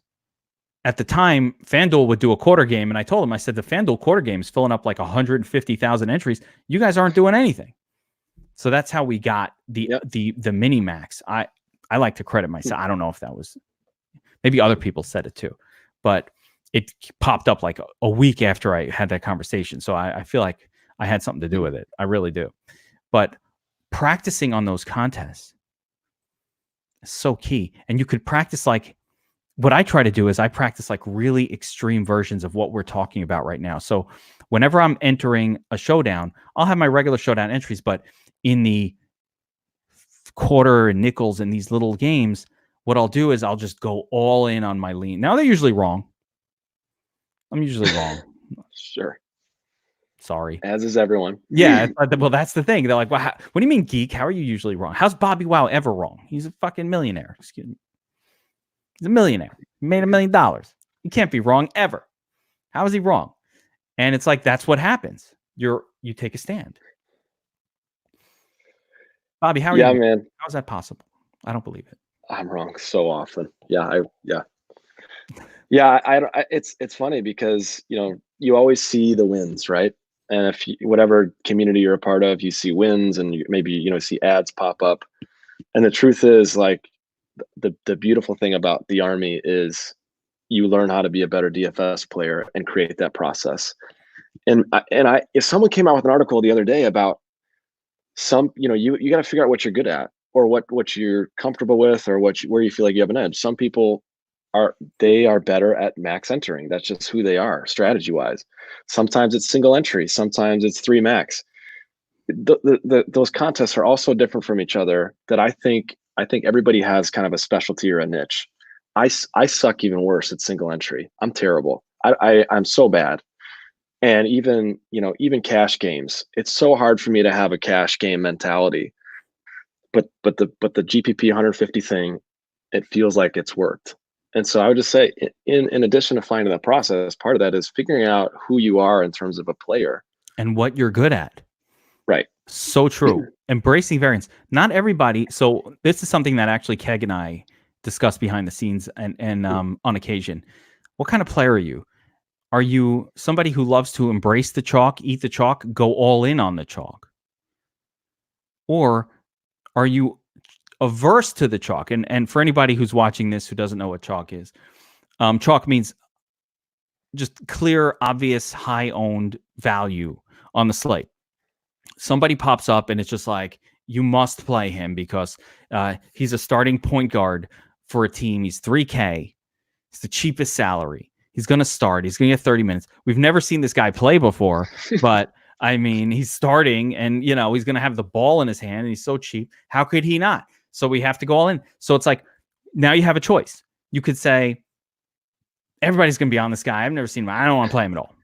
at the time, FanDuel would do a quarter game. And I told them, I said, the FanDuel quarter game is filling up like 150,000 entries. You guys aren't doing anything. So that's how we got the mini max. I like to credit myself. I don't know if that was, maybe other people said it too, but it popped up like a week after I had that conversation. So I feel like I had something to do with it. I really do. But practicing on those contests is so key. And you could practice like, what I try to do is I practice like really extreme versions of what we're talking about right now. So whenever I'm entering a showdown, I'll have my regular showdown entries, but in the quarter and nickels and these little games, what I'll do is I'll just go all in on my lean. Now they're usually wrong. I'm usually wrong. Sure. Sorry. As is everyone. Yeah. Well, that's the thing. They're like, well, what do you mean, Geek? How are you usually wrong? How's Bobby Wow ever wrong? He's a fucking millionaire. Excuse me. He's a millionaire. He made $1 million. He can't be wrong ever. How is he wrong? And it's like, that's what happens. You take a stand. Bobby, how are you? Man. How is that possible? I don't believe it. I'm wrong so often. It's funny because, you always see the wins, right? And if whatever community you're a part of, you see wins and maybe, see ads pop up. And the truth is, like, the beautiful thing about the Army is you learn how to be a better DFS player and create that process. And if someone came out with an article the other day about you got to figure out what you're good at or what you're comfortable with or where you feel like you have an edge. Some people are better at max entering. That's just who they are strategy wise. Sometimes it's single entry. Sometimes it's 3 max. Those contests are also different from each other that I think everybody has kind of a specialty or a niche. I suck even worse at single entry. I'm terrible. I'm so bad. And even cash games, it's so hard for me to have a cash game mentality. But the GPP 150 thing, it feels like it's worked. And so I would just say, in addition to finding that process, part of that is figuring out who you are in terms of a player and what you're good at. Right. So true. Embracing variance. Not everybody. So this is something that actually Keg and I discuss behind the scenes and on occasion. What kind of player are you? Are you somebody who loves to embrace the chalk, eat the chalk, go all in on the chalk? Or are you averse to the chalk? And for anybody who's watching this who doesn't know what chalk is, chalk means just clear, obvious, high-owned value on the slate. Somebody pops up and it's just like, you must play him because he's a starting point guard for a team. He's $3K. He's the cheapest salary. He's going to start. He's going to get 30 minutes. We've never seen this guy play before, but I mean, he's starting and, he's going to have the ball in his hand and he's so cheap. How could he not? So we have to go all in. So it's like, now you have a choice. You could say, everybody's going to be on this guy. I've never seen him. I don't want to play him at all.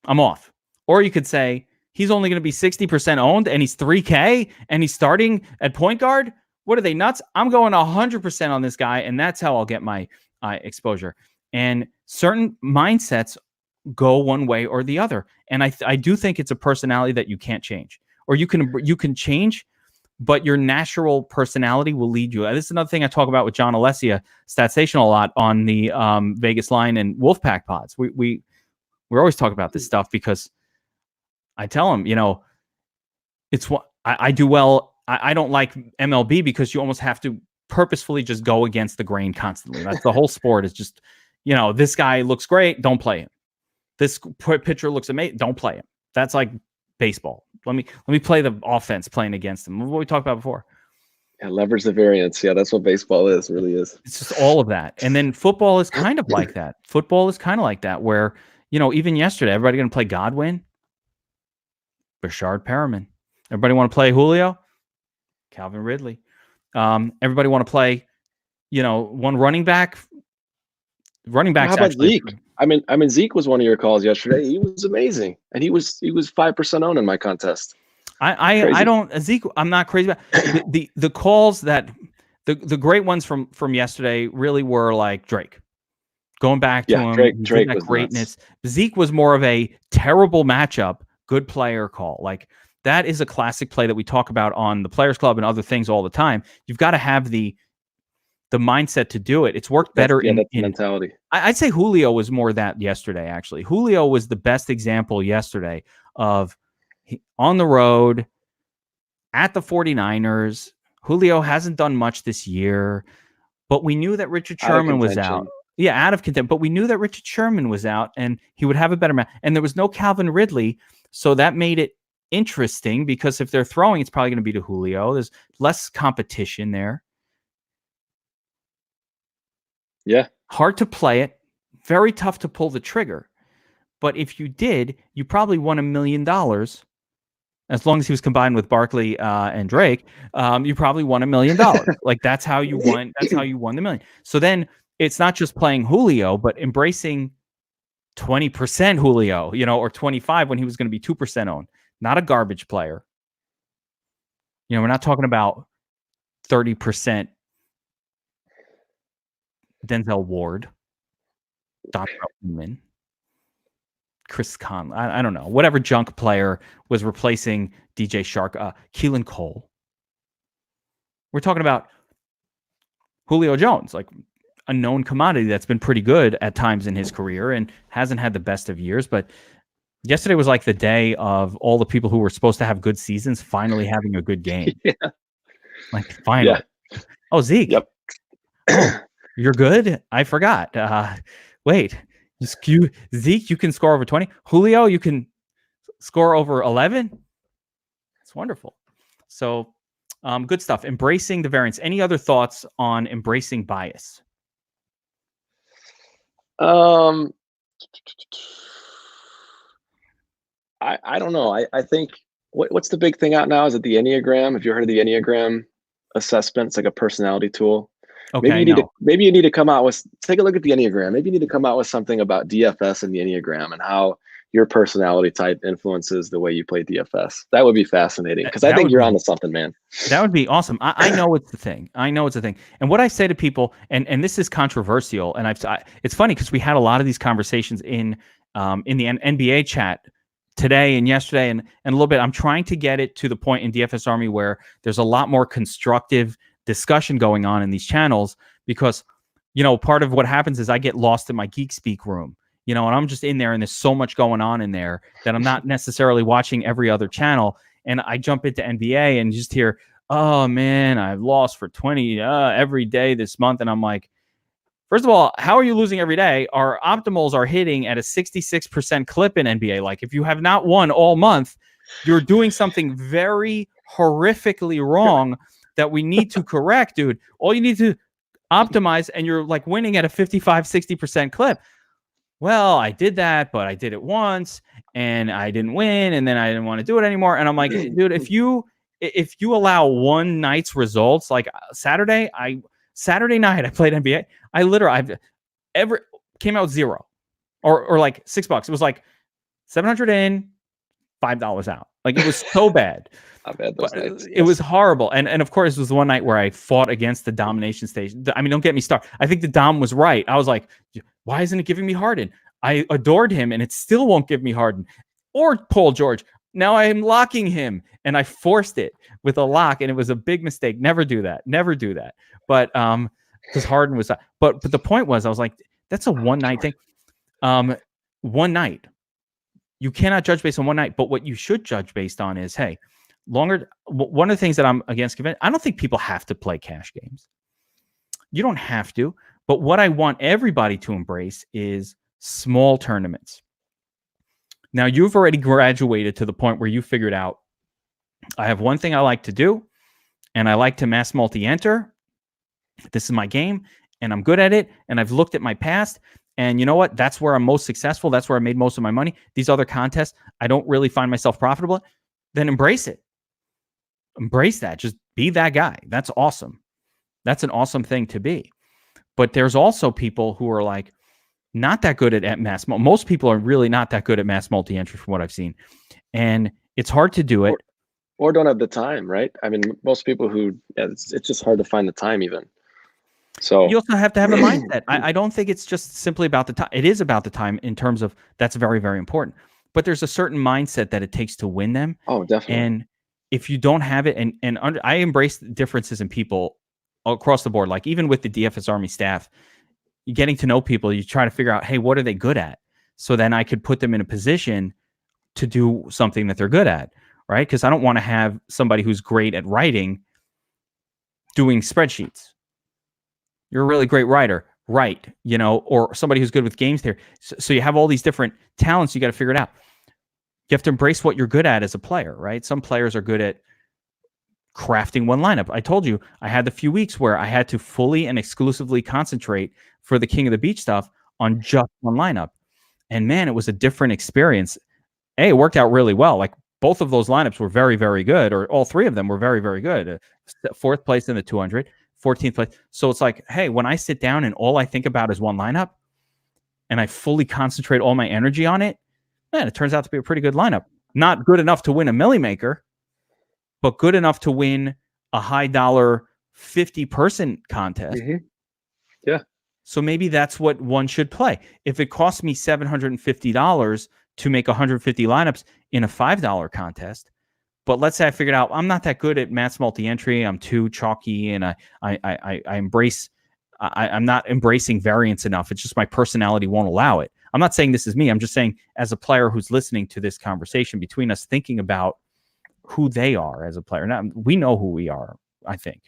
I'm off. Or you could say, he's only going to be 60% owned and he's $3K and he's starting at point guard. What are they, nuts? I'm going 100% on this guy, and that's how I'll get my exposure. And certain mindsets go one way or the other. And I do think it's a personality that you can't change. Or you can change, but your natural personality will lead you. This is another thing I talk about with John Alessia, StatStation, a lot on the Vegas Line and Wolfpack pods. We're always talking about this stuff because I tell him, it's what I do well. I don't like MLB because you almost have to purposefully just go against the grain constantly. That's the whole sport is just, this guy looks great. Don't play him. This pitcher looks amazing. Don't play him. That's like baseball. Let me play the offense playing against him. What we talked about before. Yeah, leverage the variance. Yeah, that's what baseball is. It really is. It's just all of that. And then football is kind of like that. Football is kind of like that where, even yesterday, everybody going to play Godwin? Bashard Perriman. Everybody want to play Julio? Calvin Ridley. Everybody want to play, one running back? Running backs How about actually. Zeke? I mean, Zeke was one of your calls yesterday. He was amazing, and he was 5% owned in my contest. I don't Zeke. I'm not crazy about the calls that the great ones from yesterday really were like Drake. Going back to him, Drake that was greatness. nuts. Zeke was more of a terrible matchup, good player call. Like that is a classic play that we talk about on the Players Club and other things all the time. You've got to have the mindset to do it. It's worked better in mentality. I'd say Julio was more that yesterday, actually. Julio was the best example yesterday of on the road at the 49ers. Julio hasn't done much this year, but we knew that Richard Sherman was out. Yeah, out of contention. But we knew that Richard Sherman was out and he would have a better match. And there was no Calvin Ridley. So that made it interesting because if they're throwing, it's probably going to be to Julio. There's less competition there. Yeah. Hard to play it. Very tough to pull the trigger. But if you did, you probably won $1 million. As long as he was combined with Barkley and Drake, you probably won $1 million. Like that's how you won. That's how you won the million. So then it's not just playing Julio, but embracing 20% Julio, or 25 when he was going to be 2% owned. Not a garbage player. We're not talking about 30% Denzel Ward, Don Newman, Chris Conley. I don't know. Whatever junk player was replacing DJ Shark, Keelan Cole. We're talking about Julio Jones, like a known commodity that's been pretty good at times in his career and hasn't had the best of years. But yesterday was like the day of all the people who were supposed to have good seasons finally having a good game. Yeah. Like finally. Yeah. Oh, Zeke. Yep. Oh, you're good? I forgot. Wait. Zeke, you can score over 20. Julio, you can score over 11. It's wonderful. So good stuff. Embracing the variance. Any other thoughts on embracing bias? I don't know. I think what's the big thing out now? Is it the Enneagram? Have you heard of the Enneagram assessment? It's like a personality tool. Okay, maybe you need to come out with, take a look at the Enneagram. Maybe you need to come out with something about DFS and the Enneagram and how your personality type influences the way you play DFS. That would be fascinating because I think you're onto something, man. That would be awesome. I know it's the thing. And what I say to people, and this is controversial, and it's funny because we had a lot of these conversations in the NBA chat today and yesterday and a little bit. I'm trying to get it to the point in DFS Army where there's a lot more constructive discussion going on in these channels because, part of what happens is I get lost in my Geek Speak room, and I'm just in there and there's so much going on in there that I'm not necessarily watching every other channel. And I jump into NBA and just hear, oh man, I've lost for 20 every day this month. And I'm like, first of all, how are you losing every day? Our optimals are hitting at a 66% clip in NBA. Like if you have not won all month, you're doing something very horrifically wrong that we need to correct, dude. All you need to optimize and you're like winning at a 55, 60% clip. Well, I did that, but I did it once and I didn't win and then I didn't want to do it anymore. And I'm like, dude, if you allow one night's results, like Saturday night I played NBA. I've ever came out with zero or like $6. It was like 700 in, $5 out. Like it was so bad. I've had those nights. It was horrible. And of course, it was the one night where I fought against the domination stage. I mean, don't get me started. I think the Dom was right. I was like, why isn't it giving me Harden? I adored him and it still won't give me Harden or Paul George. Now I am locking him and I forced it with a lock and it was a big mistake. Never do that. But because Harden was, but the point was, I was like, that's a one night thing. One night. You cannot judge based on one night, but what you should judge based on is, hey, one of the things that I'm against, I don't think people have to play cash games. You don't have to, but what I want everybody to embrace is small tournaments. Now you've already graduated to the point where you figured out, I have one thing I like to do, and I like to mass multi-enter. This is my game, and I'm good at it, and I've looked at my past, And you know what? That's where I'm most successful. That's where I made most of my money. These other contests, I don't really find myself profitable. Then embrace it. Embrace that. Just be that guy. That's awesome. That's an awesome thing to be. But there's also people who are like not that good at mass. Most people are really not that good at mass multi-entry from what I've seen. And it's hard to do it. Or don't have the time, right? I mean, most people who, it's just hard to find the time even. So you also have to have a mindset. I don't think it's just simply about the time. It is about the time in terms of that's very, very important. But there's a certain mindset that it takes to win them. Oh, definitely. And if you don't have it, I embrace differences in people across the board. Like even with the DFS Army staff, you're getting to know people, you try to figure out, hey, what are they good at? So then I could put them in a position to do something that they're good at, right? Because I don't want to have somebody who's great at writing doing spreadsheets. You're a really great writer, right? You know, or somebody who's good with games theory. So you have all these different talents. You got to figure it out. You have to embrace what you're good at as a player, right? Some players are good at crafting one lineup. I told you I had the few weeks where I had to fully and exclusively concentrate for the King of the Beach stuff on just one lineup. And man, it was a different experience. It worked out really well. Like both of those lineups were very, very good, or all three of them were very, very good. Fourth place in the 200, 14th place. So it's like, hey, when I sit down and all I think about is one lineup and I fully concentrate all my energy on it, man, it turns out to be a pretty good lineup. Not good enough to win a Millie Maker, but good enough to win a high dollar 50-person contest. Mm-hmm. Yeah. So maybe that's what one should play. If it costs me $750 to make 150 lineups in a $5 contest, but let's say I figured out I'm not that good at mass multi-entry. I'm too chalky, and I'm not embracing variance enough. It's just my personality won't allow it. I'm not saying this is me. I'm just saying as a player who's listening to this conversation between us, thinking about who they are as a player. Now, we know who we are, I think.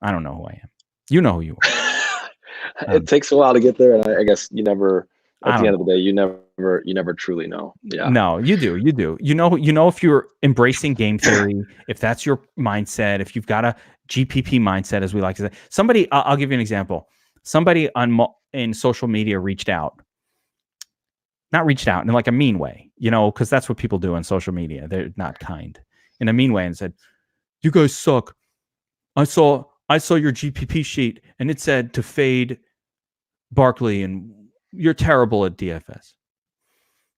I don't know who I am. You know who you are. It takes a while to get there, and I guess you never, at the end of the day, you never truly know. Yeah. No, you do. You know if you're embracing game theory, if that's your mindset, if you've got a GPP mindset, as we like to say. Somebody, I'll give you an example. Somebody in social media not reached out in like a mean way, you know, because that's what people do on social media. They're not kind, in a mean way, and said, "You guys suck. I saw your GPP sheet and it said to fade Barkley and you're terrible at DFS."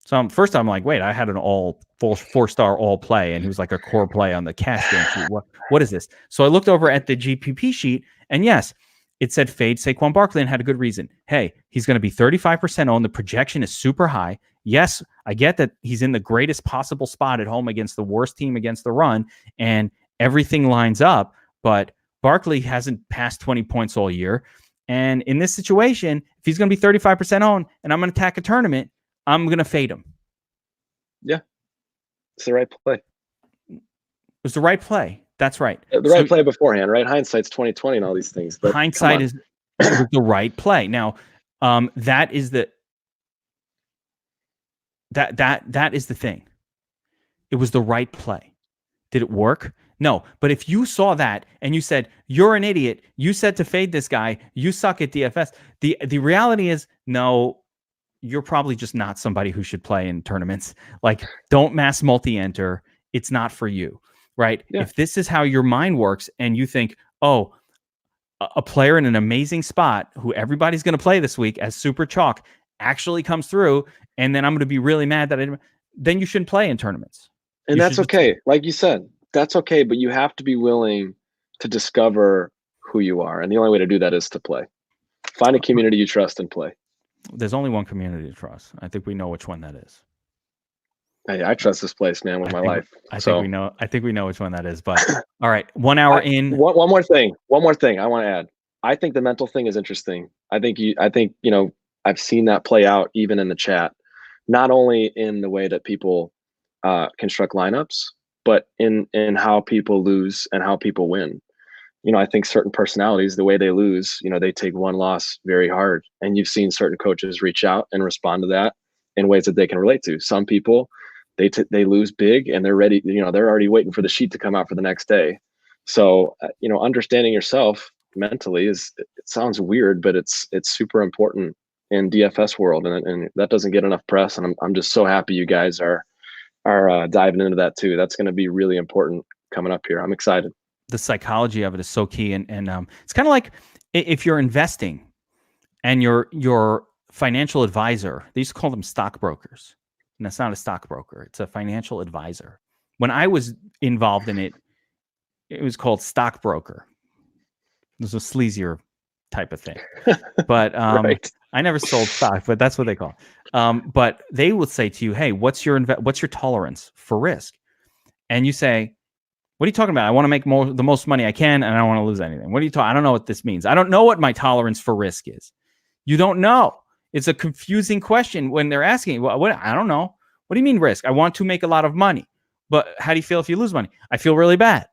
So first I'm like, wait, I had an all four-star all play, and he was like a core play on the cash game sheet. What is this? So I looked over at the GPP sheet, and yes, it said fade Saquon Barkley, and had a good reason. Hey, he's going to be 35% owned. The projection is super high. Yes, I get that he's in the greatest possible spot at home against the worst team against the run, and everything lines up, but Barkley hasn't passed 20 points all year. And in this situation, if he's going to be 35% owned and I'm going to attack a tournament, I'm going to fade him. Yeah. It's the right play. It was the right play. That's right. The right play beforehand, right? Hindsight's 20/20 and all these things. But hindsight is the right play. Now, that is the thing. It was the right play. Did it work? No. But if you saw that and you said, you're an idiot, you said to fade this guy, you suck at DFS, the reality is, no, you're probably just not somebody who should play in tournaments. Like, don't mass multi-enter. It's not for you, right? Yeah. If this is how your mind works and you think, oh, a player in an amazing spot who everybody's going to play this week as super chalk actually comes through, and then I'm going to be really mad that then you shouldn't play in tournaments. And that's okay. Like you said, that's okay, but you have to be willing to discover who you are. And the only way to do that is to play. Find a community you trust and play. There's only one community to trust. I think we know which one that is. Hey, I trust this place, man, with my life. I think we know which one that is. But all right, 1 hour in. One more thing I want to add. I think the mental thing is interesting. I think I've seen that play out even in the chat, not only in the way that people construct lineups, but in how people lose and how people win. I think certain personalities, the way they lose, they take one loss very hard. And you've seen certain coaches reach out and respond to that in ways that they can relate to. Some people, they lose big and they're ready, they're already waiting for the sheet to come out for the next day. So, understanding yourself mentally it sounds weird, but it's super important in DFS world, and that doesn't get enough press. And I'm just so happy you guys are diving into that too. That's going to be really important coming up here. I'm excited. The psychology of it is so key, and it's kind of like if you're investing and your financial advisor. They used to call them stockbrokers, and that's not a stockbroker; it's a financial advisor. When I was involved in it, it was called stockbroker. It was a sleazier type of thing, but Right. I never sold stock, but that's what they call it. But they will say to you, "Hey, what's your tolerance for risk?" And you say, "What are you talking about? I want to make the most money I can, and I don't want to lose anything. What are you talking? I don't know what this means. I don't know what my tolerance for risk is." You don't know. It's a confusing question when they're asking. What? I don't know. What do you mean risk? I want to make a lot of money, but how do you feel if you lose money? I feel really bad.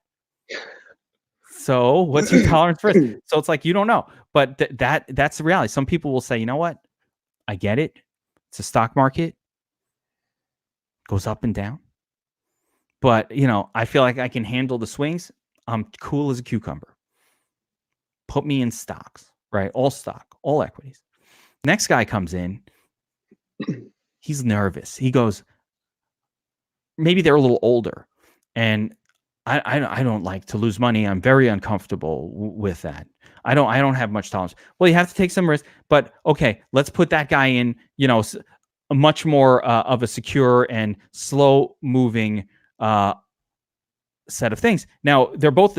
So what's your tolerance for risk? So it's like you don't know, but that's the reality. Some people will say, you know what? I get it. It's a stock market. Goes up and down. But, I feel like I can handle the swings. I'm cool as a cucumber. Put me in stocks, right? All stock, all equities. Next guy comes in. He's nervous. He goes, maybe they're a little older. And I don't like to lose money. I'm very uncomfortable with that. I don't have much tolerance. Well, you have to take some risk. But, okay, let's put that guy in, a much more of a secure and slow-moving set of things. Now, they're both,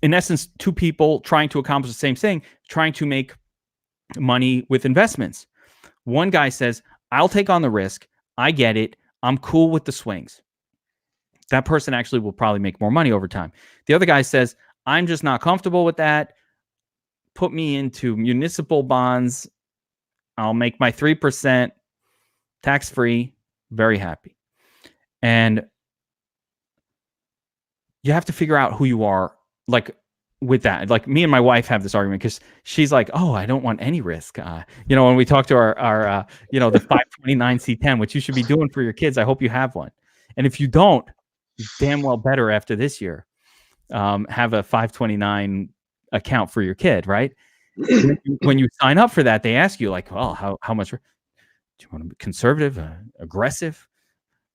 in essence, two people trying to accomplish the same thing, trying to make money with investments. One guy says, I'll take on the risk. I get it. I'm cool with the swings. That person actually will probably make more money over time. The other guy says, I'm just not comfortable with that. Put me into municipal bonds. I'll make my 3% tax-free. Very happy. And you have to figure out who you are, like, with that. Like, me and my wife have this argument because she's like, oh, I don't want any risk. When we talk to our the 529C10, which you should be doing for your kids, I hope you have one. And if you don't, you damn well better after this year have a 529 account for your kid, right? When you sign up for that, they ask you, like, well, how much? Do you want to be conservative, aggressive?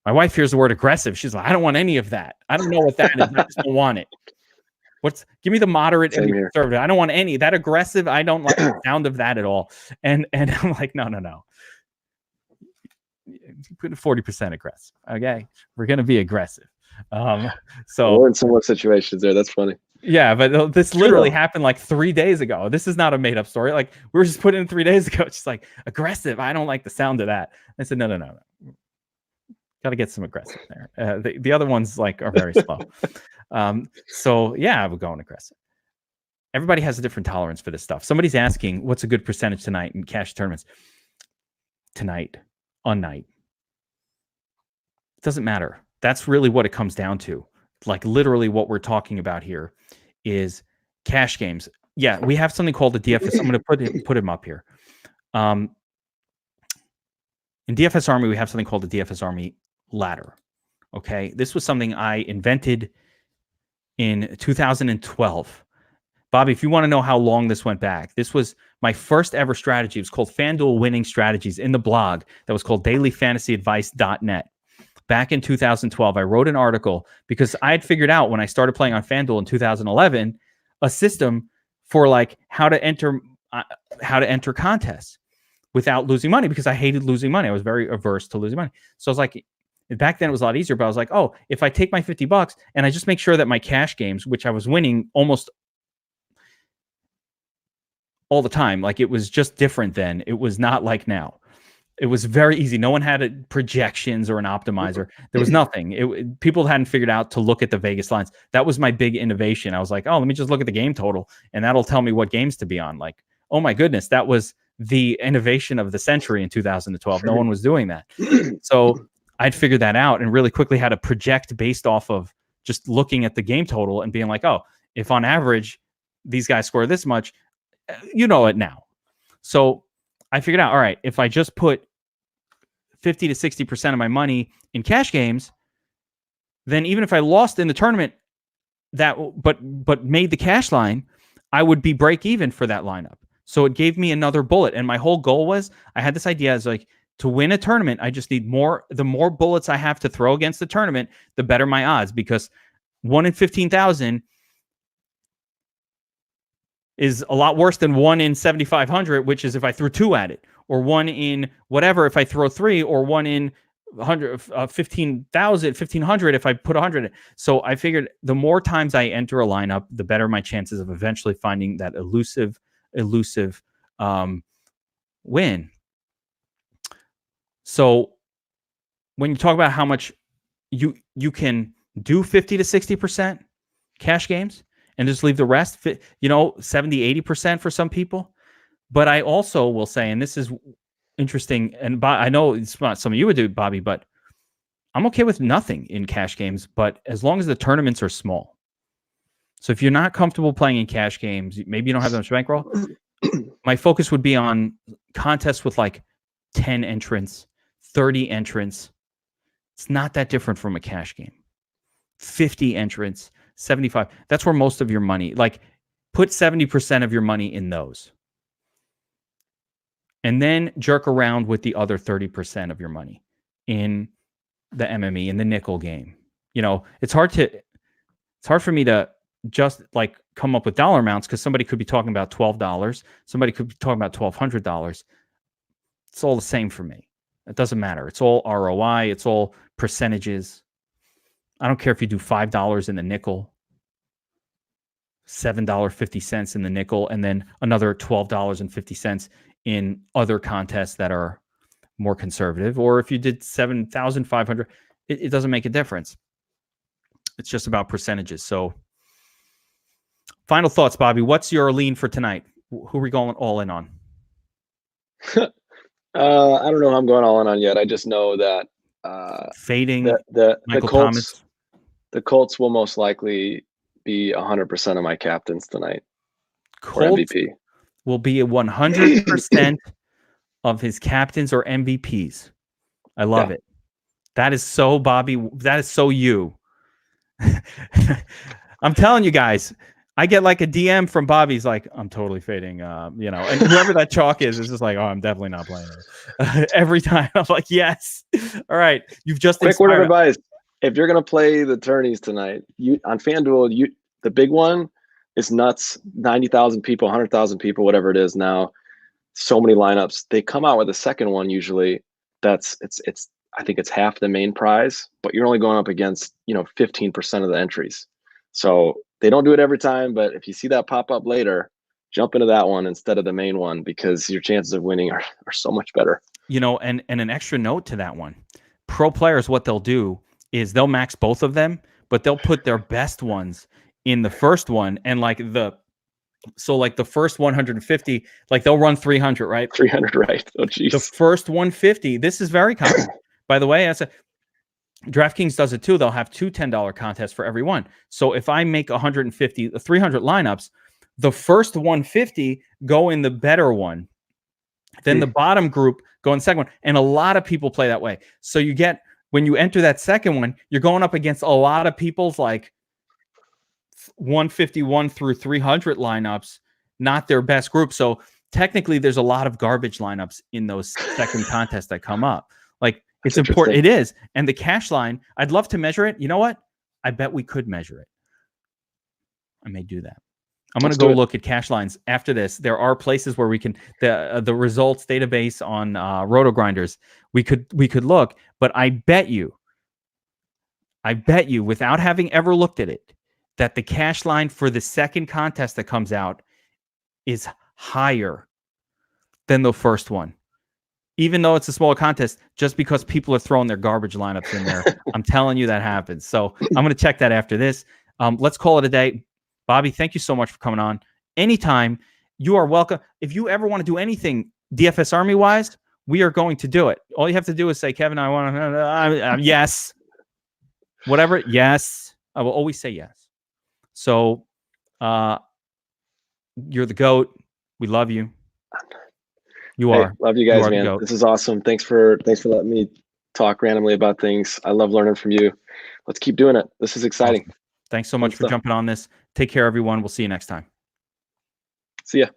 My wife hears the word aggressive. She's like, I don't want any of that. I don't know what that is. I just don't want it. Give me the moderate and the conservative. I don't want any. That aggressive, I don't like the sound of that at all. And I'm like, no. Put 40% aggressive. Okay. We're going to be aggressive. So we're in similar situations there. That's funny. Yeah, but this literally happened like 3 days ago. This is not a made up story. Like, we were just put in 3 days ago. It's just like, aggressive. I don't like the sound of that. I said, no. Got to get some aggressive there. The other ones are very slow. So yeah, I would go on aggressive. Everybody has a different tolerance for this stuff. Somebody's asking, what's a good percentage tonight in cash tournaments? Tonight, on night. It doesn't matter. That's really what it comes down to. Like, literally what we're talking about here is cash games. Yeah, we have something called the DFS. I'm going to put him up here. In DFS Army, we have something called the DFS Army ladder. Okay, this was something I invented in 2012. Bobby, if you want to know how long this went back, this was my first ever strategy. It was called FanDuel Winning Strategies in the blog that was called dailyfantasyadvice.net. Back in 2012, I wrote an article because I had figured out when I started playing on FanDuel in 2011 a system for how to enter contests without losing money, because I hated losing money. I was very averse to losing money. So I was like, back then it was a lot easier, but I was like, oh, if I take my $50 and I just make sure that my cash games, which I was winning almost all the time, it was just different then. It was not like now. It was very easy. No one had projections or an optimizer. There was nothing. People hadn't figured out to look at the Vegas lines. That was my big innovation. I was like, oh, let me just look at the game total, and that'll tell me what games to be on. Oh my goodness, that was the innovation of the century in 2012. No one was doing that. So I'd figured that out and really quickly had to project based off of just looking at the game total and being like, oh, if on average these guys score this much, you know it now. So I figured out, all right, if I just put 50 to 60% of my money in cash games, then even if I lost in the tournament, but made the cash line, I would be break even for that lineup. So it gave me another bullet. And my whole goal was, I had this idea as like, to win a tournament, I just need the more bullets I have to throw against the tournament, the better my odds, because 1 in 15,000 is a lot worse than 1 in 7,500, which is if I threw 2 at it, or 1 in whatever if I throw 3, or 1 in 15,000 if I put 100 in it. So I figured the more times I enter a lineup, the better my chances of eventually finding that elusive win. So when you talk about how much you can do 50 to 60% cash games and just leave the rest, 70, 80% for some people. But I also will say, and this is interesting, and I know it's not something you would do, Bobby, but I'm okay with nothing in cash games, but as long as the tournaments are small. So if you're not comfortable playing in cash games, maybe you don't have that much bankroll, my focus would be on contests with like 10 entrants, 30 entrants. It's not that different from a cash game. 50 entrants, 75. That's where most of your money, like put 70% of your money in those. And then jerk around with the other 30% of your money in the MME, in the nickel game. It's hard for me to just like come up with dollar amounts, because somebody could be talking about $12. Somebody could be talking about $1,200. It's all the same for me. It doesn't matter. It's all ROI. It's all percentages. I don't care if you do $5 in the nickel, $7.50 in the nickel, and then another $12.50 in other contests that are more conservative, or if you did 7,500, it doesn't make a difference. It's just about percentages. So final thoughts, Bobby. What's your lean for tonight? Who are we going all in on? I don't know who I'm going all in on yet. I just know that fading the Michael Colts, Thomas. The Colts will most likely be 100% of my captains tonight. Colts or MVP will be 100% of his captains or MVPs. I love it. That is so Bobby. That is so you. I'm telling you guys, I get like a DM from Bobby's like, I'm totally fading, and whoever that chalk is just like, oh, I'm definitely not playing it. Every time I'm like, yes. All right. You've just quick word of advice. If you're going to play the tourneys tonight, on FanDuel, the big one is nuts. 90,000 people, 100,000 people, whatever it is now. So many lineups. They come out with a second one usually. I think it's half the main prize, but you're only going up against 15% of the entries. So they don't do it every time, but if you see that pop up later, jump into that one instead of the main one, because your chances of winning are so much better. And an extra note to that one. Pro players, what they'll do is they'll max both of them, but they'll put their best ones in the first one, and like the first 150, like they'll run 300, right? 300, right? Oh, geez. The first 150. This is very common, by the way. DraftKings does it too. They'll have two $10 contests for every one. So if I make 300 lineups, the first 150 go in the better one. Then the bottom group go in the second one. And a lot of people play that way. So you get, when you enter that second one, you're going up against a lot of people's like 151 through 300 lineups, not their best group. So technically there's a lot of garbage lineups in those second contests that come up. Like, it's important. It is. And the cash line, I'd love to measure it. You know what? I bet we could measure it. I may do that. I'm going to go look at cash lines after this. There are places where we can, the results database on Roto Grinders, we could look, but I bet you, without having ever looked at it, that the cash line for the second contest that comes out is higher than the first one. Even though it's a smaller contest, just because people are throwing their garbage lineups in there. I'm telling you that happens. So I'm going to check that after this. Let's call it a day. Bobby, thank you so much for coming on. Anytime, you are welcome. If you ever want to do anything DFS Army-wise, we are going to do it. All you have to do is say, Kevin, I want to, yes. Whatever, yes. I will always say yes. So you're the GOAT. We love you. You are. Love you guys, man. This is awesome. Thanks for letting me talk randomly about things. I love learning from you. Let's keep doing it. This is exciting. Awesome. Thanks so much for jumping on this. Take care, everyone. We'll see you next time. See ya.